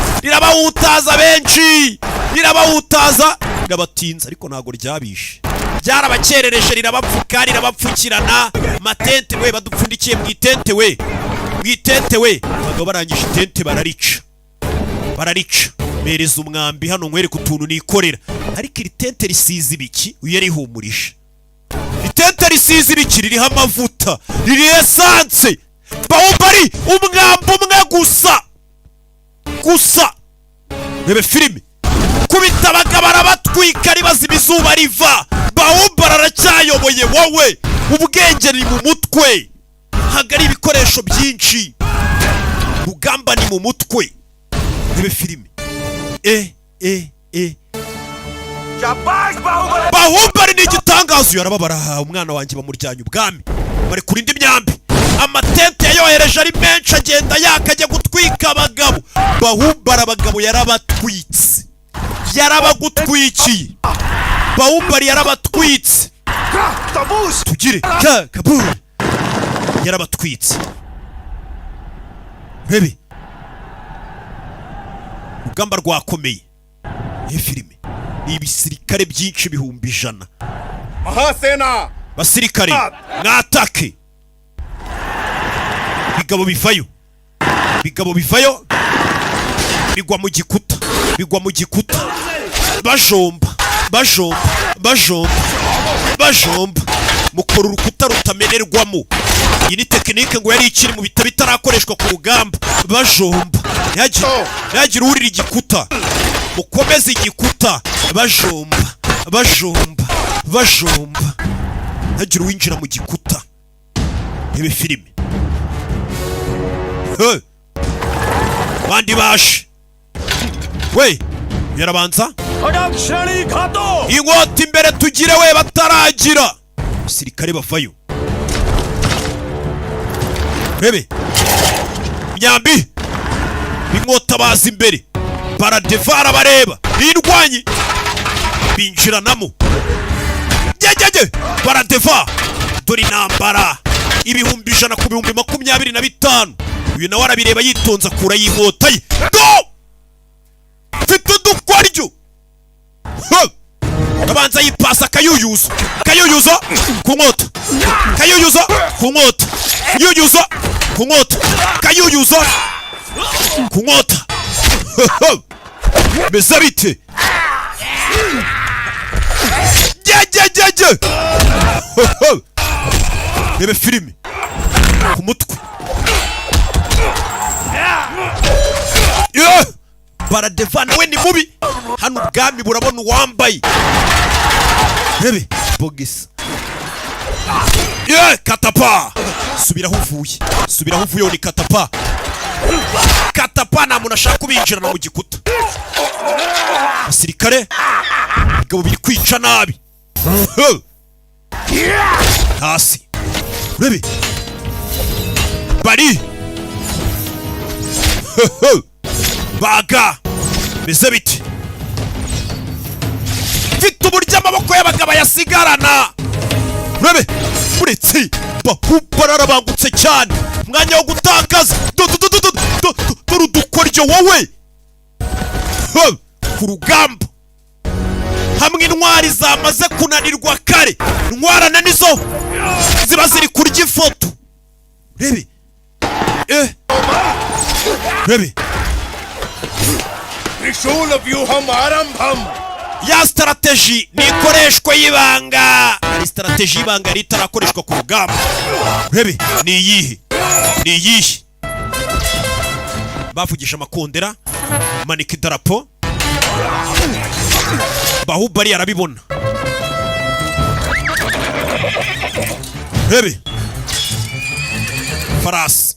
rirabatinza ariko ntago ryabishe. Byarabakerereje, rirabapfuka, rirabapfukirana. Matente we badupfundikiye mu itente we. Abagabo barangije itente bararica. Mereza umwambi hano nkwereka utuntu nikorera. Ariko iri tente risize ibiki? Uye rihumurije. Itente risize ibiki? Ririho amavuta, riri essence. Bahubali umwambi umwe gusa. Rebe filime. Kubita abagabo arabatwika ribaza ibizuba riva. Bahubali aracyayoboye wowe. Ubwenge ni mu mutwe. Hagari ibikoresho byinshi. Rugamba ni mu mutwe. Rebe filime. Bahubali ni igitangazo. Yarababara umwana wanjye bamuryanye ubwami. Bari kurinda imyambi. Amatente yayohereje ari menshi agenda yakajya gutwika abagabo. Bahubali abagabo yarabatwitse. Yarabagutwikiye. Bahubali yarabatwitse. Tugire kaburi. Yarabatwitse. Rebe urugamba rwakomeye. Iyi filime ni ibisirikare byinshi ibihumbi 100. Mahasena basirikare mwatake. Bigabo bivayo bigwa mu gikuta bajomba mukora urukuta rutamenerwamo. Iyi ni tekinike ngo yari ikiri mu bitabo bitarakoreshwa ku rugamba. Bajomba yagira urira igikuta, mukomeze igikuta. Bajomba yagira uwinjira mu gikuta. Rebe filime. bandi baje we yarabanza inkota imbere tugire we bataragira abasirikare bavayo bebe myambi inkota baza imbere baradevara bareba bindwanyi binjiranamo jejege baradeva dore intambara ibihumbi 100 ku bihumbi 25 uyu nawe arabireba yitonza kura y'inkota ye go mfite udukwaryo abanza yipasa kayuyuzo ku nkota kayuyuzo ku nkota yuyuzo ku nkota kayuyuzo ku nkota beza bite jejejeje rebe filime ku mutwe baradevana we ni mubi hano ubwami burabona uwambaye rebe bogisa katapa subiraho uvuye ni katapa nta muntu ashaka kubinjirana mu gikuta abasirikare bigabo biri kwica nabi hasi rebe bari baga beze biti mfite uburyo amaboko y'abagabo yasigarana rebe uretse Bahubali arabangutse cyane umwanya wo gutakaza turudukoryo wowe ku rugamba hamwe intwari zamaze kunanirwa kare intwarana nizo ziba ziri kurya ifoto rebe rebe ya strategy ni ikoreshwa y'ibanga ari strategy y'ibanga ritarakoreshwa ku rugamba rebe ni iyihe bavugisha amakondera manika idarapo Bahubali arabibona rebe farasi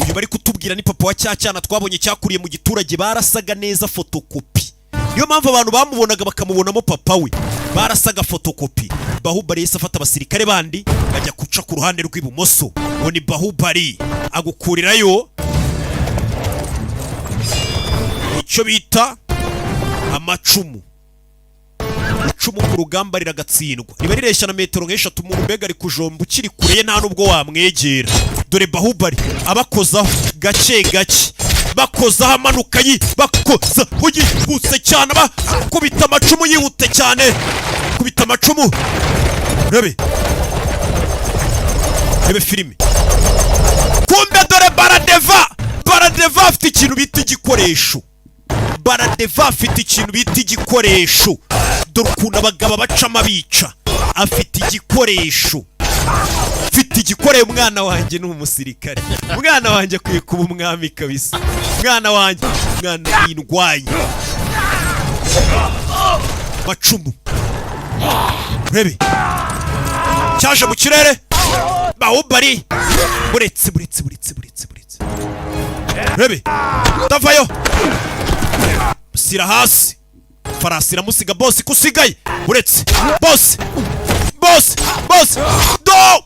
uyu bari kutubwira ni papa wa cyana twabonye cyakuriye mu giturage barasaga neza fotokopi niyo mpamvu abantu bamubonaga bakamubonamo papa we barasaga fotokopi Bahubali yese afata abasirikare bandi bajya kuca ku ruhande rw'ibumoso ngo ni Bahubali agukurirayo icyo bita amacumu icumu ku rugamba riragatsindwa riba rireshya na metero nk'eshatu umuntu mbega ari kujomba ukiri kure ye nta nubwo wamwegera dore Bahubali abakozaho gake bakozaho amanuka bakoza yihuse cyane bakubita amacumu yihute cyane kubita amacumu rebe filime kumbe dore baradeva afite ikintu bita igikoresho dore ukuntu abagabo bacamo abica afite igikoresho umwana wanjye ni umusirikare umwana wanjye akwiye kuba umwami kabisa umwana yindwaye macumu rebe cyaje mu kirere Bahubali buretse rebe davayo sira hasi farasi iramusiga boss kusigaye buretse boss do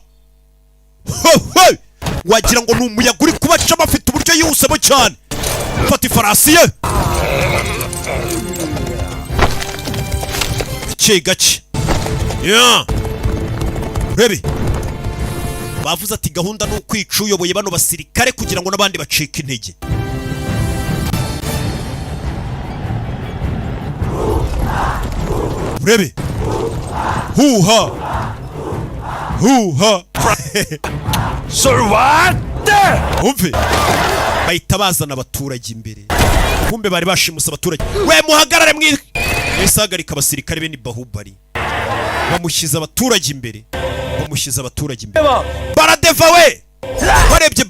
wagira ngo ni umuyaga uri kubacamo afite uburyo yihusemo cyane fata ifarasi ye gake rebe bavuze ati gahunda ni ukwica uyoboye bano basirikare kugira ngo n'abandi bacike intege rebe huha umve bahita bazana abaturage imbere kumbe bari bashimuse abaturage we muhagarare mwisagarika abasirikare be ni Bahubali bamushyize abaturage imbere baradeva we barebye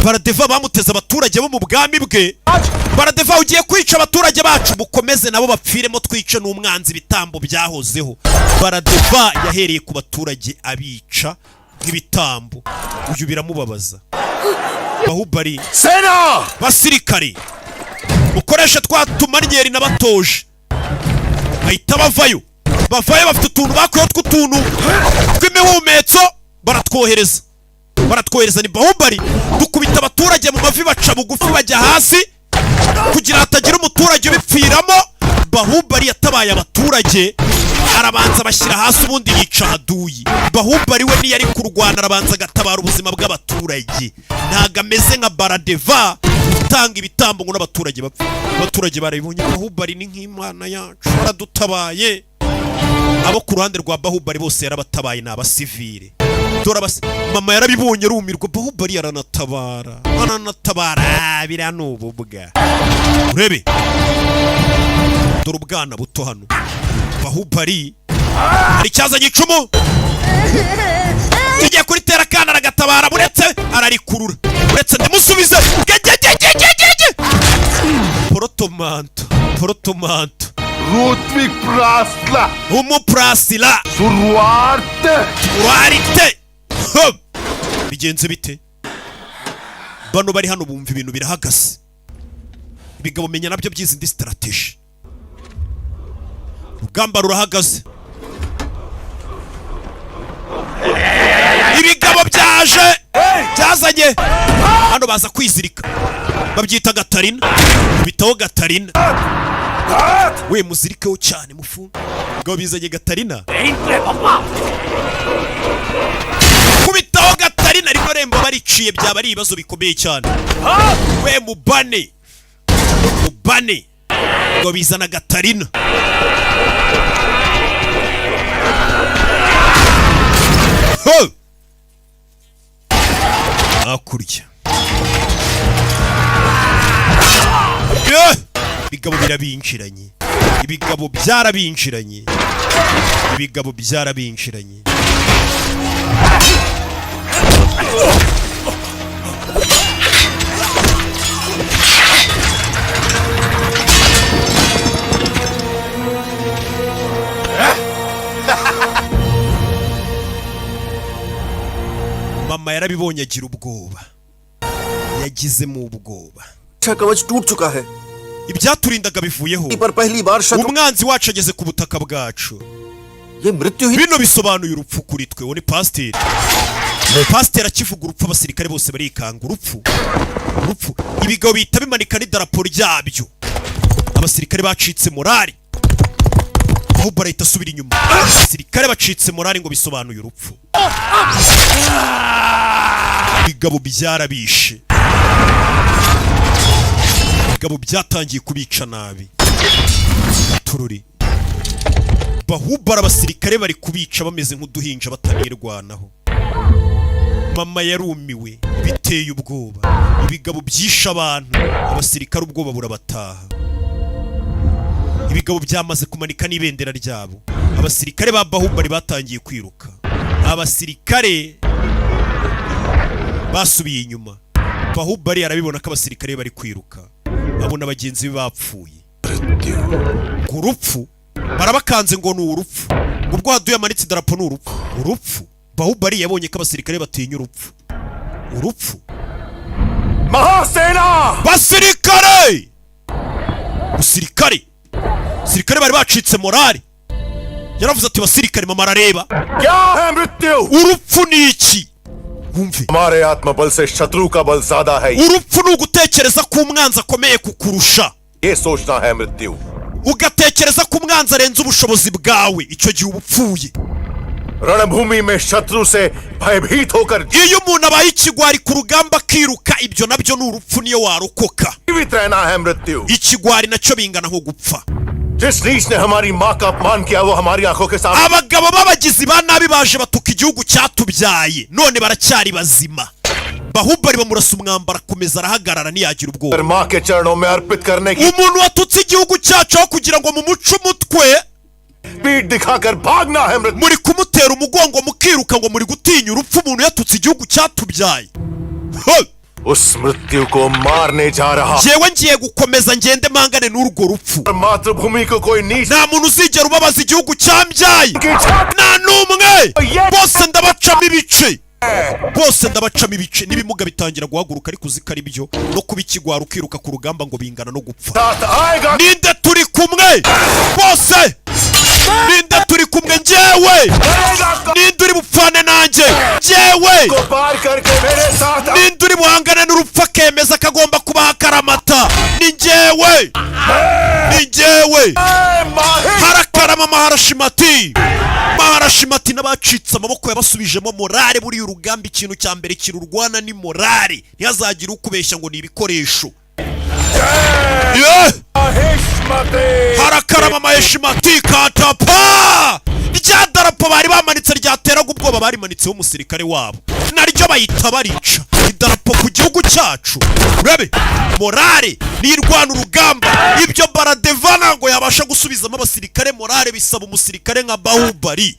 baradeva bamuteze abaturage bo mu bwami bwe baradeva ugiye kwica abaturage bacu bukomeze nabo bapfiremo twice n'umwanzi bitambo byahozeho baradeva yahereye ku baturage abica nk'ibitambo uyu biramubabaza Bahubali सेना basirikare mukoresha twa tumanyeri n'abatoje bahita bavayo bafite utuntu bakuyeho tw'utuntu tw'imihumetso baratwohereza ni Bahubali dukubita abaturage mu mavi baca bugufi bajya hasi kugira hatagira umuturage ubipfiramo. Bahubali yatabaye abaturage arabanza bashyira hasi ubundi yica ahaduyi. Bahubali we niyo ari kurwana arabanza agatabara ubuzima bw'abaturage, ntago ameze nka Baradeva utanga ibitambo ngo n'abaturage bapfa. Abaturage barabibonye Bahubali ni nk'Imana yacu aradutabaye. Abo ku ruhande rwa Bahubali bose yarabatabaye ni abasivile. Mama yarabibonye arumirwa Bahubali aranatabara biriya ni ububwa. Urebe dore ubwana buto hano. Bahubali hari cyazanye icumu kigiye kuritera kana aragatabara buretse ararikurura buretse ndamusubize porotomanto Rutwik Prasla umuprasila surwarite bigenze bite? Bano bari hano bumva ibintu birahagaze. Ibigabo menya nabyo byizi ndi strategy. Urugamba rurahagaze. Ibigabo byazanye hano baza kwizirika babyita Gatarina. Bitaho Gatarina we muzirikeho cyane mufunga. Ibigabo bizanye Gatarina kubitaho Gatarina rino rembo bariciye byaba ari ibibazo bikomeye cyane. We mubane ngo bizana Gatarina. Hakurya ibigabo birabinjiranye. Ibigabo byarabinjiranye. Mama yarabibonye agira ubwoba. Yagizemo ubwoba. कवच टूट चुका है. Ibyaturindaga bivuyeho. Umwanzi wacu ageze ku butaka bwacu. Bino bisobanuye urupfu kuri twe. Woni pasteur. Pasteur akivuga urupfu abasirikare bose barikanga urupfu. Ibigabo bita bimanika n'idarapo ryabyo. Abasirikare bacitse morali. Bahubali ahita asubira inyuma. Abasirikare bacitse morali ngo bisobanuye urupfu. Ibigabo byarabishe. Ibigabo byatangiye kubica nabi. Tururi Bahubali abasirikare bari kubica bameze nk'uduhinja batanirwanaho. Mama yarumiwe biteye ubwoba. Ibigabo byisha abantu abasirikare ubwoba burabataha. Ibigabo byamaze kumanika n'ibendera ryabo. Abasirikare ba Bahubali batangiye kwiruka. Abasirikare basubiye inyuma. Bahubali arabibona ko abasirikare bari kwiruka. Abona bagenzi be bapfuye. Urupfu barabakanze ngo ni urupfu. Ubwo haduye amanitse idarapo ni urupfu. Bahubali yabonye ko abasirikare batinya urupfu. Mahasena basirikare bari bacitse morali. Yaravuze ati basirikare mama arareba. Urupfu ni iki? हमारे आत्मबल से शत्रु का बल ज्यादा है. Urupfu ni ugutekereza ko umwanzi akomeye kukurusha. ये सोचना है मृत्यु. Ugatekereza ko umwanzi arenze ubushobozi bwawe. Icyo gihe ubupfuye. रणभूमि में शत्रु से भयभीत होकर iyo umuntu abaye ikigwari ku rugamba kiruka ibyo nabyo ni urupfu niyo warokoka. जीवित रहना है मृत्यु. Ikigwari nacyo bingana nko gupfa. जिस नीच ने हमारी मां का अपमान किया वो हमारी आंखों के सामने. Abagabo b'abagizi ba nabi baje batuka igihugu cyatubyaye none baracyari bazima. Bahubali bamurasa umwambara akomeza arahagarara ntiyagira ubwoba. मां के चरणों में अर्पित करने की. Umuntu watutse igihugu cyacu aho kugira ngo mumuce umutwe पीठ दिखाकर भागना है मृत्यु. muri kumutera umugongo mukiruka ngo muri gutinya urupfu umuntu yatutse igihugu cyatubyaye. उस मृत्यु को मारने जा रहा. Jewe ngiye gukomeza ngende mangane n'urwo rupfu. मातृभूमि को कोई नीच. Nta muntu uzigera ubabaza igihugu cyambyaye. Nta numwe. Bose ndabacamo ibice. bose ndabacamo ibice n'ibimuga bitangira guhaguruka ariko uziko ari byo no kuba ikigwara ukiruka ku rugamba ngo bingana no gupfa. Ninde turi kumwe bose? Ninde turi kumwe njyewe? Ninde uri bupfane nanjye njyewe? Ninde uri buhangane n'urupfu akemeza kagomba kubaha karamata? Ni njyewe, ni njyewe. Harakarama Maharashimati. Maharashimati n'abacitse amaboko yabasubijemo morale. Buriya urugamba ikintu cya mbere kirurwana ni morale. Ntihazagire ukubeshya ngo ni ibikoresho. Harakarama Maheshimati katapa. Rya darapo bari bamanitse ryateraga ubwoba barimanitseho umusirikare wabo, naryo bayita barica idarapo ku gihugu cyacu. Urebe morale nirwana urugamba. Ibyo Baradevana ngo yabasha gusubizamo abasirikare morale bisaba umusirikare nka Bahubali.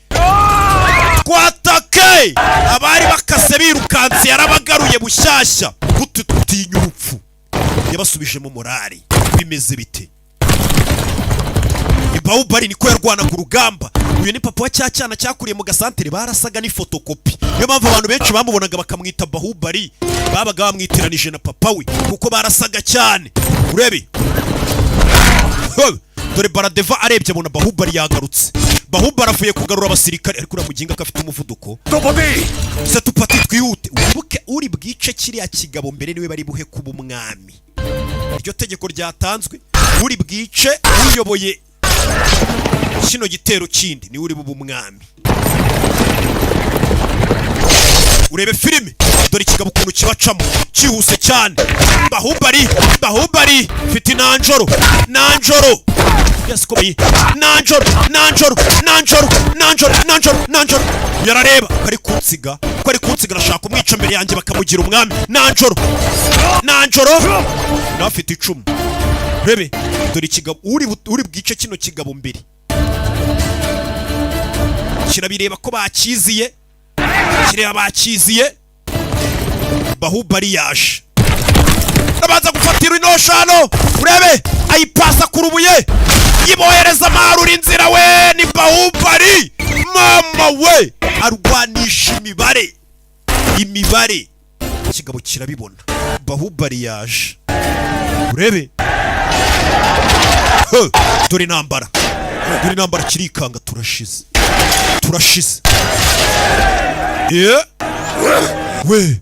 Twatake abari bakase birukanse yarabagaruye bushyashya. Gute tutinya urupfu? Yabasubijemo morale. Bimeze bite? Bahubali niko yarwana ku rugamba. Uyu ni papa wa cyana cyakuriye mu gasantere barasaga ni fotokopi. Niyo mpamvu abantu benshi bamubonaga bakamwita Bahubali, babaga bamwitiranije na papa we kuko barasaga cyane. Urebe dore Baradeva arebye abona Bahubali yagarutse. Bahubali avuye kugarura abasirikare ariko uramuginga ko afite umuvuduko. Se tupati twihute. Wibuke uri bwice kiriya kigabo mbere niwe bari buhe kuba umwami. Iryo tegeko ryatanzwe uri bwice uyoboye kino gitero kindi ni uri bubu umwami. Urebe filime dore ikigabo ukuntu kibacamo cyihuse cyane. Bahubali fiti nanjoro yasikoye nanjoro yarareba kari kunsiga nashaka kumwica mbere yanjye bakamugira umwami. Nanjoro nafite icumu. Urebe dore ikigabo uri bwice kino kigabo mbere kirabireba ko bakiziye. Kireba bakiziye. Bahubali yaje nabanza gufatira inoshano. Urebe ayipasa kurubuye yibohereza marura inzira. We ni Bahubali mama we arwanisha imibare. Ikigabo kirabibona Bahubali yaje. Urebe dore intambara kirikanga. Turashize we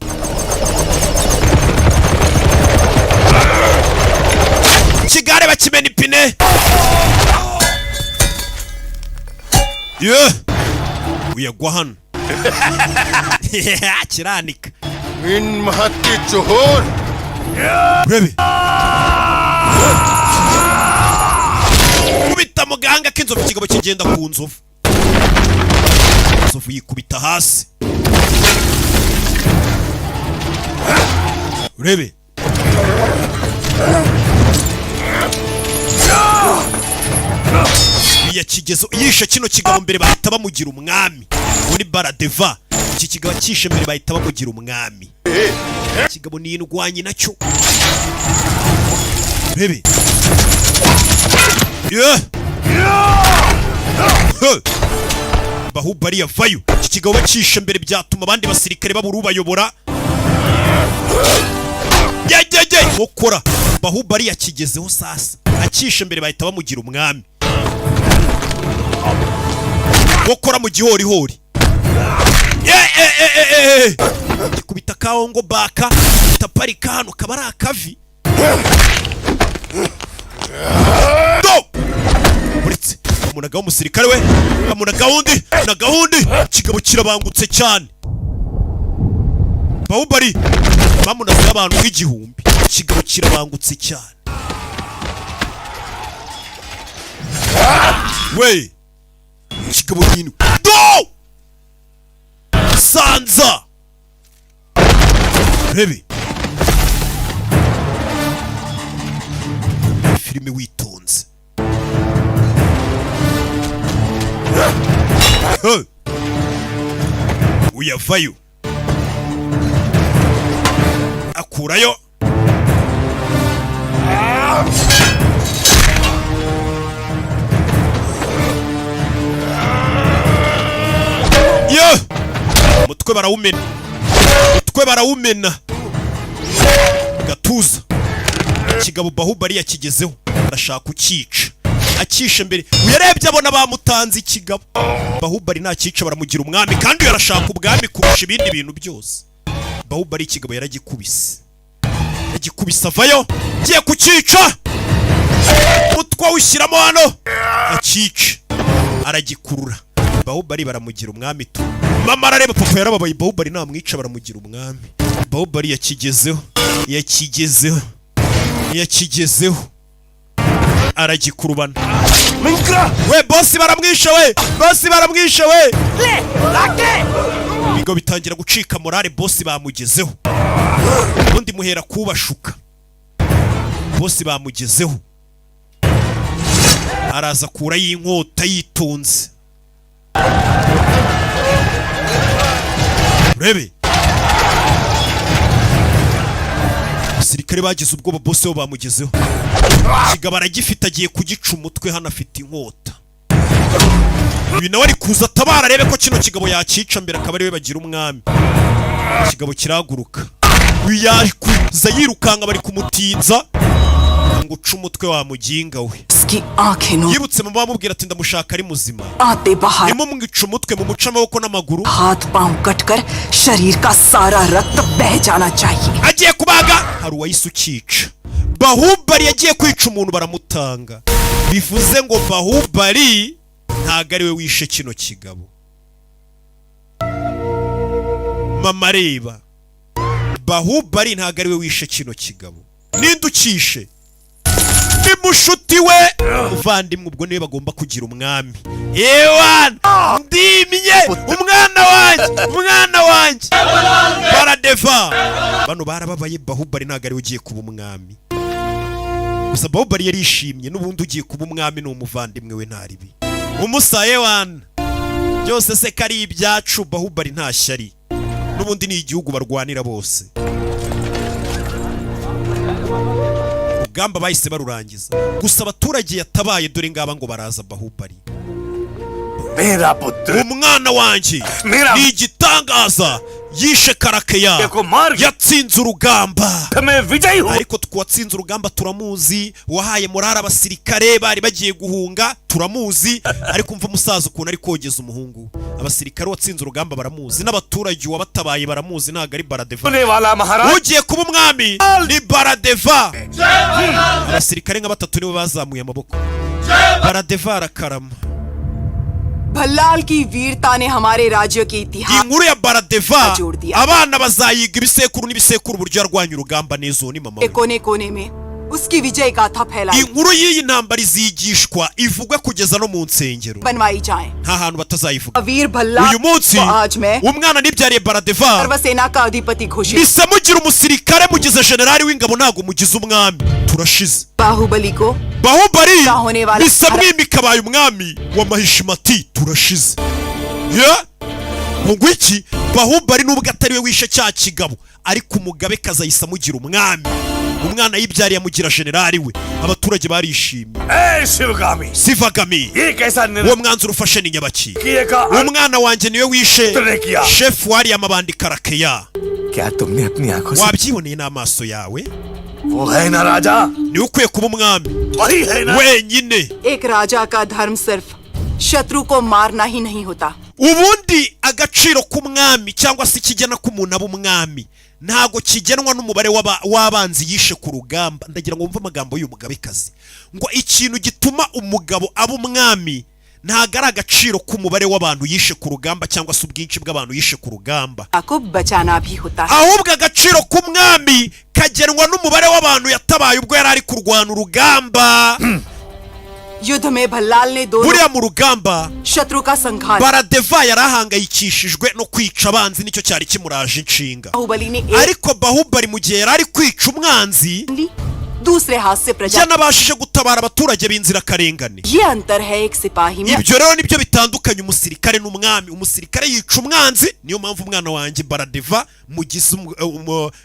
kigare bakimena ipine. Uyagwa hano kiranika इन महत की चोहर kubita muganga k'inzovu. Ikigabo kigenda ku nzovu. Inzovu yikubita hasi. Urebe iya kigezo yishe kino kigabo mbere bahita bamugira umwami. Muri Baradeva iki kigabo cyishe mbere bahita bamugira umwami. Kigabo ni indwanyi nacyo. Urebe Bahubali yavayo. Iki kigabo bacishe mbere byatuma abandi basirikare babura ubayobora. Mukora Bahubali yakigezeho sasa. Acishe mbere bahita bamugira umwami. Mukora mu gihorihori. Kubita kaongo baka taparika hano kabara akavi. Buritse umunaga w'umusirikare we amuna gahunda kigabo kirabangutse cyane. Bahubali bamunaze abantu nk'igihumbi. Kigabo kirabangutse cyane. We kigabo nyine sanza. Rebe filime witonze. Uyavayo akurayo. Umutwe barawumena. umutwe barawumena gatuza. Ikigabo Bahubali yakigezeho arashaka ukica, akishe mbere uyarebye abona bamutanze ikigabo. Bahubali nta kica baramugira umwami kandi yarashaka ubwami kurusha ibindi bintu byose. Bahubali ikigabo yaragikubise, agikubisa avayo giye kukica, umutwe ushyiramo hano akica, aragikurura. Bahubali baramugira umwami tu. Mama arareba papa yarababaye, Bahubali namwica baramugira umwami. Bahubali yakigezeho aragikurubana. We bosi baramwisha we, bigo bitangira gucika morale. Bosi bamugezeho, ubundi muhera kubashuka. Bosi bamugezeho araza kura y'inkota yitonze. Urebe abasirikare bagize ubwoba, bosi bo bamugezeho. Ikigabo aragifite agiye kugica umutwe, hano afite inkota. Uyu nawe ari kuza atabara arebe ko kino kigabo yakica mbere akaba ari we bagira umwami. Ikigabo kiraguruka, uyu yaje kuza yirukanka, bari kumutinza ngo uca umutwe wa muginga we. Yibutse mama bamubwira ati ndamushaka ari muzima. Nimo mwica umutwe mu muca amaboko n'amaguru. Agiye kubaga hari uwahise ukica. Bahubali yagiye kwica umuntu baramutanga. Bivuze ngo Bahubali ntago ari we wishe kino kigabo. Mama reba, Bahubali ntago ari we wishe kino kigabo. Ninde ukishe? Ni mushuti we, umuvandimwe. Ubwo niwe bagomba kugira umwami. Ewana ndimye umwana wanjye baradeva. Bano barababaye, Bahubali ntago ari we ugiye kuba umwami. Gusa Bahubali yarishimye, n'ubundi ugiye kuba umwami n'umuvandimwe we ntaribi. Umusaye wana byose se kari ibyacu. Bahubali nta shyari, n'ubundi ni igihugu barwanira bose. Urugamba bahise barurangiza, gusa abaturage yatabaye dore ngaba ngo baraza Bahubali. Umwana wanjye ni igitangaza, yishe Karakeya, yatsinze urugamba. Ariko twatsinze urugamba turamuzi, wahaye morale abasirikare bari bagiye guhunga turamuzi. Ariko umva umusaza ukuntu ari kogeza umuhungu. Abasirikare watsinze urugamba baramuzi, n'abaturage wabatabaye baramuzi, ntago ari Baradeva. Ugiye kuba umwami ni Baradeva. Abasirikare nka batatu nibo bazamuye amaboko. Baradeva arakarama. Bhallala की वीरता ने हमारे राज्य के इतिहास inkuru ya Baradeva abana bazayiga ibisekuru n'ibisekuru buryo yarwanya urugamba nezo ni mama. कोने में उसकी विजय गाथा फैलाई. Inkuru y'iyi ntambara izigishwa ivugwe kugeza no mu nsengero. बनवाई जाए. Nta hantu batazayivuga. वीर Bhallala uyu munsi umwana nibyariye Baradeva. सर्वसेना का अधिपति घोषित. Bise mugira umusirikare mugize generali w'ingabo ntago mugize umwami. Turashize. Baahubali को Bahubali bise mwimika abaye umwami wa Mahishimati. Turashize. Ya ngo iki Bahubali nubwo atari we wishe cya kigabo, ariko umugabe kazayisa mugira umwami. Umwana yibyariye amugira generali we. Abaturage barishimye. Sivagami uwo mwanzuro ufashe ni nyabaki. Umwana wanjye niwe wishe chef wari amabandi Karakeya. Wabyiboneye n'amaso yawe? Ni ukwiye kuba umwami wenyine. एक राजा का धर्म सिर्फ शत्रु को मारना ही नहीं होता. Ubundi agaciro k'umwami cyangwa se ikigena k'umuntu aba umwami ntago kigenwa n'umubare w'abanzi yishe ku rugamba. Ndagira ngo mve amagambo y'uyu mugabekazi ngo ikintu gituma umugabo aba umwami ntago ari agaciro k'umubare w'abantu yishe ku rugamba cyangwa se ubwinshi bw'abantu yishe ku rugamba, ahubwo agaciro k'umwami kagenwa n'umubare w'abantu yatabaye ubwo yari ari kurwana urugamba. Buriya mu rugamba Baradeva yarahangayikishijwe no kwica abanzi, nicyo cyari kimuraje inshinga. Ariko Bahubali mu gihe yari ari kwica umwanzi yanabashije gutabara abaturage b'inzirakarengane. Ibyo rero nibyo bitandukanye umusirikare n'umwami. Umusirikare yica umwanzi, niyo mpamvu umwana wanjye Baradeva mugize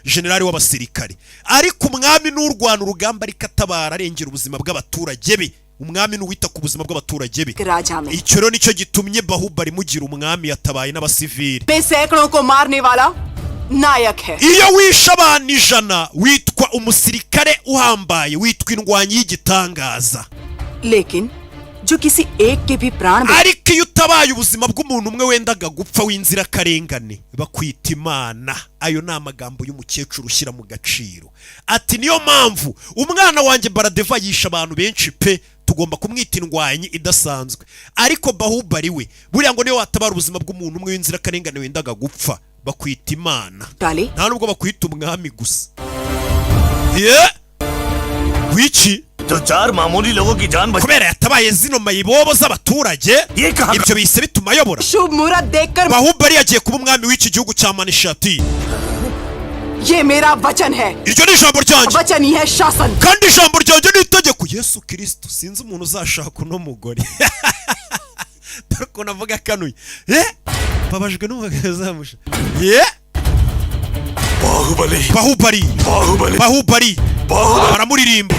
generali w'abasirikare. Ariko umwami n'urwana urugamba ariko atabara arengera ubuzima bw'abaturage be. Umwami n'uwita ku buzima bw'abaturage be. Icyo rero nicyo gitumye Bahubali mugira umwami yatabaye n'abasivili. नायक है। iyo wishe abantu 100 witwa umusirikare uhambaye, witwa indwanyi y'igitangaza. लेकिन जो किसी एक के भी प्राण ariko iyo utabaye ubuzima bw'umuntu umwe wendaga gupfa w'inzira karengane bakwita Imana. Ayo ni amagambo y'umukecuru ushyira mu gaciro. Ati niyo mpamvu umwana wanjye Baradeva yisha abantu benshi pe, tugomba kumwita indwanyi idasanzwe. Ariko Bahubali we buriya ngo niyo watabara ubuzima bw'umuntu umwe w'inzira karengane wendaga gupfa bakwita Imana. Nta nubwo bakwita umwami gusa. Wiki जो 4 मामूली लोगों की जान बचा kubera yatabaye zino mayibobo z'abaturage, ibyo bise bituma ayobora. शुभ मुहूर्त देखकर Bahubali yagiye kuba umwami w'iki gihugu cya Manishati. ये मेरा वचन है। iryo ni ijambo ryanjye, वचन ही है शासन। kandi ijambo ryanjye ni itegeko. Yesu Kristo, sinzi umuntu uzashaka uno mugore. Tariko navuga kanuye. Babajwe n'umugazamuje. Bahubali baramuririmba.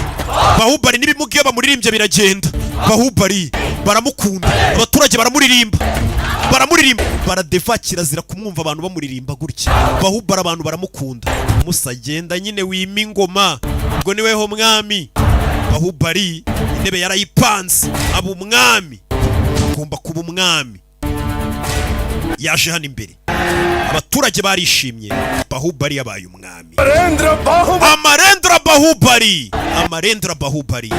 Bahubali n'ibimugiye bamuririmbye biragenda. Bahubali baramukunda, abaturage baramuririmba. Baradeva kirazira kumwumva abantu bamuririmba gutya. Bahubali abantu baramukunda. Musagenda nyine wima ingoma, ubwo niweho mwami. Bahubali intebe yarayipanze, aba umwami, agomba kuba umwami. Yaje hano imbere, abaturage barishimye. Bahubali yabaye umwami. Amarendra Bahubali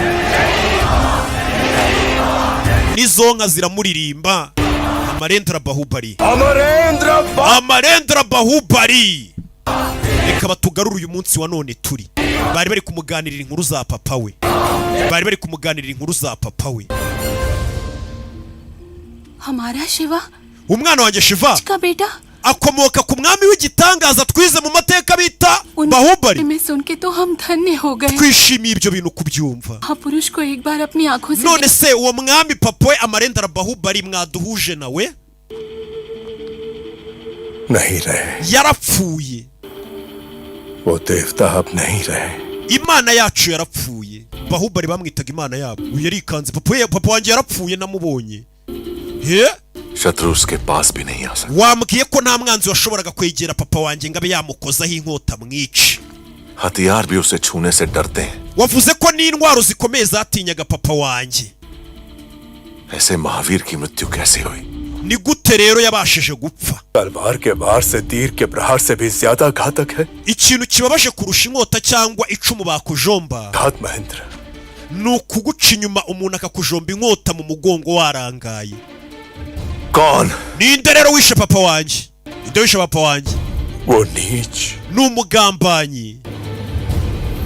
nizonka ziramuririmba. Amarendra Bahubali. Reka batugarura uyu munsi wa none turi. Bari kumuganirira inkuru za papa we. हमारा Shiva umwana wanjye Shiva का बेटा akomoka ku mwami w'igitangaza twize mu mateka bita Bahubali. मैं सुन के तो हम धन्य हो गए। twishimiye ibyo bintu kubyumva. हाँ पुरुष को एक बार अपनी आंखों से none se uwo mwami papa we Amarendra Bahubali mwaduhuje nawe नहीं रहे, yarapfuye. वो देवता अब नहीं रहे। Imana yacu yarapfuye. Bahubali bamwitaga Imana yabo. Uyu yarikanze. Papa wanjye yarapfuye namubonye. शत्रु उसके पास भी नहीं आ सकता। wambwiye ko nta mwanzi washoboraga kwegera papa wanjye ngo abe yamukozaho inkota mwice. हथियार भी उसे छूने से डरते हैं। wavuze ko n'intwaro zikomeye zatinyaga papa wanjye. ऐसे महावीर की मृत्यु कैसे हुई? ni gute rero yabashije gupfa? तलवार के वार से तीर के प्रहार से भी ज्यादा घातक है। ikintu kibabaje kurusha inkota cyangwa icumu bakujomba घात Mahendra, ni ukuguca inyuma umuntu akakujomba inkota mu mugongo warangaye. कौन? ninde rero wishe papa wanjye? ninde wishe papa wanjye? वो नीच ni umugambanyi.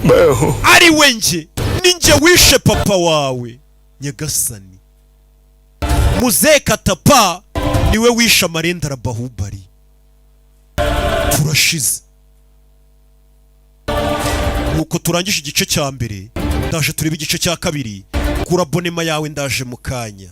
मैं हूँ। ari we nje, ni nje wishe papa wawe nyagasani. Muzee Katapa niwe wishe Amarendra Bahubali. turashize. nuko turangije igice cya mbere, ndaje tureba igice cya kabiri. Kura bonema yawe ndaje mu kanya.